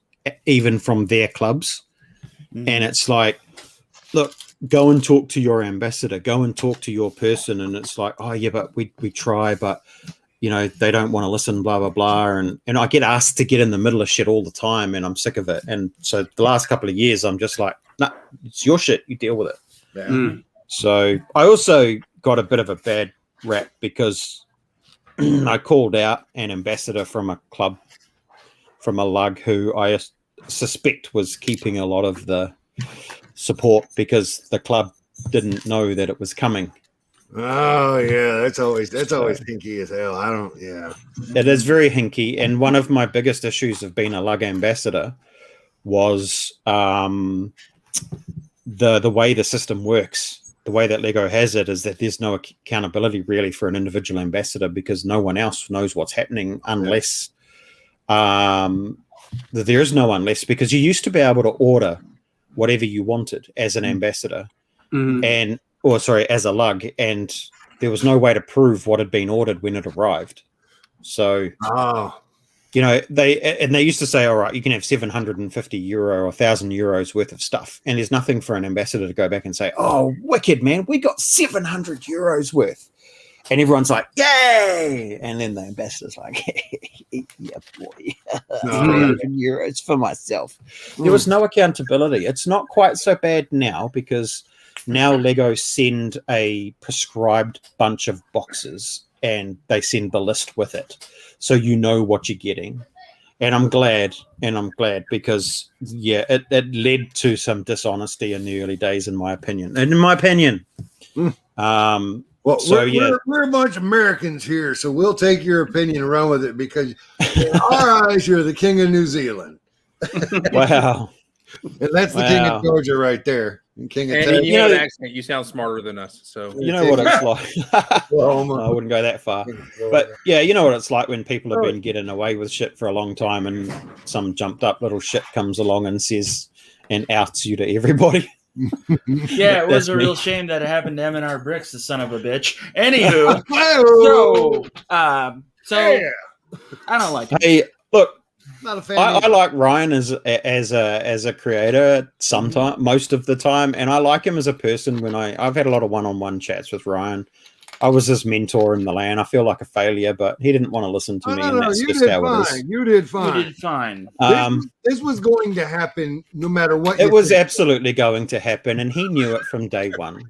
Speaker 5: even from their clubs. And it's like, look, go and talk to your ambassador, go and talk to your person. And it's like, oh yeah, but we try, but they don't want to listen, blah, blah, blah. And I get asked to get in the middle of shit all the time, and I'm sick of it. And so the last couple of years, I'm just like, nah, it's your shit. You deal with it.
Speaker 1: Yeah.
Speaker 5: So I also got a bit of a bad rap because I called out an ambassador from a club, from a lug, who I suspect was keeping a lot of the support because the club didn't know that it was coming.
Speaker 1: Oh yeah, that's always hinky as hell.
Speaker 5: It is very hinky, and one of my biggest issues of being a lug ambassador was the way the system works. The way that Lego has it is that there's no accountability really for an individual ambassador because no one else knows what's happening unless there is no unless, because you used to be able to order whatever you wanted as an ambassador,
Speaker 4: Mhm.
Speaker 5: as a lug, and there was no way to prove what had been ordered when it arrived. So,
Speaker 1: Oh,
Speaker 5: they used to say, all right, you can have 750 euro or 1,000 euros worth of stuff, and there's nothing for an ambassador to go back and say, oh, wicked, man, we got 700 euros worth. And everyone's like, yay! And then the ambassador's like, yeah, boy, 300 euros for myself. There was no accountability. It's not quite so bad now, because now Lego send a prescribed bunch of boxes and they send the list with it. So you know what you're getting. And I'm glad because, it led to some dishonesty in the early days, in my opinion.
Speaker 1: well,
Speaker 5: So,
Speaker 1: we're a bunch of Americans here, so we'll take your opinion and run with it, because in our eyes, you're the king of New Zealand.
Speaker 5: Wow.
Speaker 1: And that's the king of Georgia right there. And king of
Speaker 6: And
Speaker 1: Texas.
Speaker 6: you have an accent. You sound smarter than us. So
Speaker 5: You know what it's like.
Speaker 1: Oklahoma.
Speaker 5: I wouldn't go that far. But yeah, you know what it's like when people have been getting away with shit for a long time, and some jumped up little shit comes along and says and outs you to everybody.
Speaker 2: Yeah, it was
Speaker 5: That's
Speaker 2: a
Speaker 5: me.
Speaker 2: real shame that it happened to M&R Bricks, the son of a bitch. Anywho, so
Speaker 1: Yeah.
Speaker 2: I don't like him.
Speaker 5: Hey, look,
Speaker 1: Not a fan.
Speaker 5: I like Ryan as a creator most of the time, and I like him as a person. When I've had a lot of one-on-one chats with Ryan. I was his mentor in the LAN. I feel like a failure, but he didn't want to listen to me, and that's
Speaker 1: you
Speaker 5: just
Speaker 1: did
Speaker 5: how it
Speaker 1: fine.
Speaker 5: is.
Speaker 1: You did
Speaker 2: You
Speaker 1: fine.
Speaker 2: did fine.
Speaker 1: This was going to happen no matter what.
Speaker 5: It
Speaker 1: you
Speaker 5: was
Speaker 1: think.
Speaker 5: absolutely going to happen, and he knew it from day one.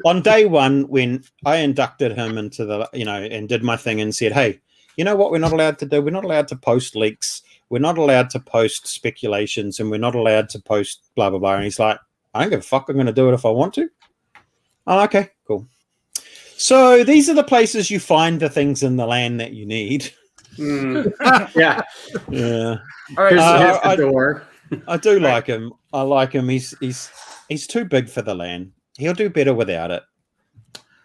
Speaker 5: On day one, when I inducted him into the, and did my thing and said, hey, you know what we're not allowed to do? We're not allowed to post leaks. We're not allowed to post speculations, and we're not allowed to post blah, blah, blah. And he's like, I don't give a fuck. I'm going to do it if I want to. Oh, okay, cool. So these are the places you find the things in the land that you need.
Speaker 4: Yeah.
Speaker 5: Yeah.
Speaker 2: All right.
Speaker 4: Here's
Speaker 2: So,
Speaker 4: the door.
Speaker 5: I do like him. I like him. He's too big for the land. He'll do better without it.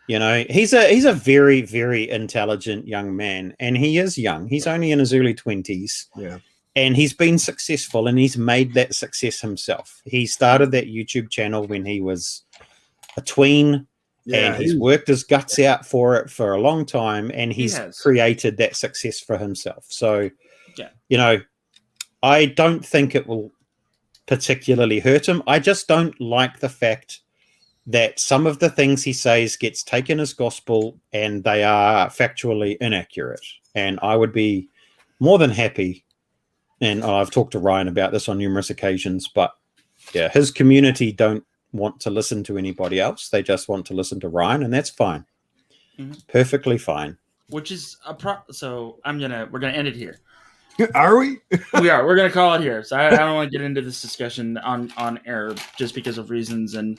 Speaker 5: He's a very, very intelligent young man, and he is young. He's only in his early 20s.
Speaker 1: Yeah.
Speaker 5: And he's been successful, and he's made that success himself. He started that YouTube channel when he was a tween, and he's worked his guts out for it for a long time, and he's created that success for himself. So, I don't think it will particularly hurt him. I just don't like the fact that some of the things he says gets taken as gospel, and they are factually inaccurate. And I would be more than happy, and I've talked to Ryan about this on numerous occasions, but yeah, his community don't want to listen to anybody else. They just want to listen to Ryan, and that's fine. Perfectly fine.
Speaker 2: Which is so we're gonna end it here.
Speaker 1: Are we?
Speaker 2: We are. We're gonna call it here. So I don't want to get into this discussion on air just because of reasons. And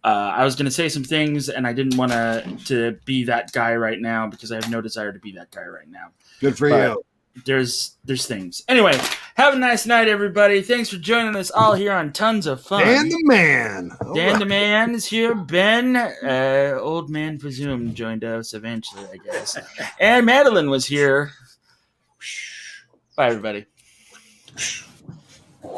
Speaker 2: I was gonna say some things, and I didn't want to be that guy right now, because I have no desire to be that guy right now.
Speaker 1: Good for you.
Speaker 2: There's things. Anyway, have a nice night, everybody. Thanks for joining us all here on Tons of Fun.
Speaker 1: Dan the Man.
Speaker 2: Dan the Man is here. Ben, old man presumed, joined us eventually, I guess. And Madeline was here. Bye, everybody.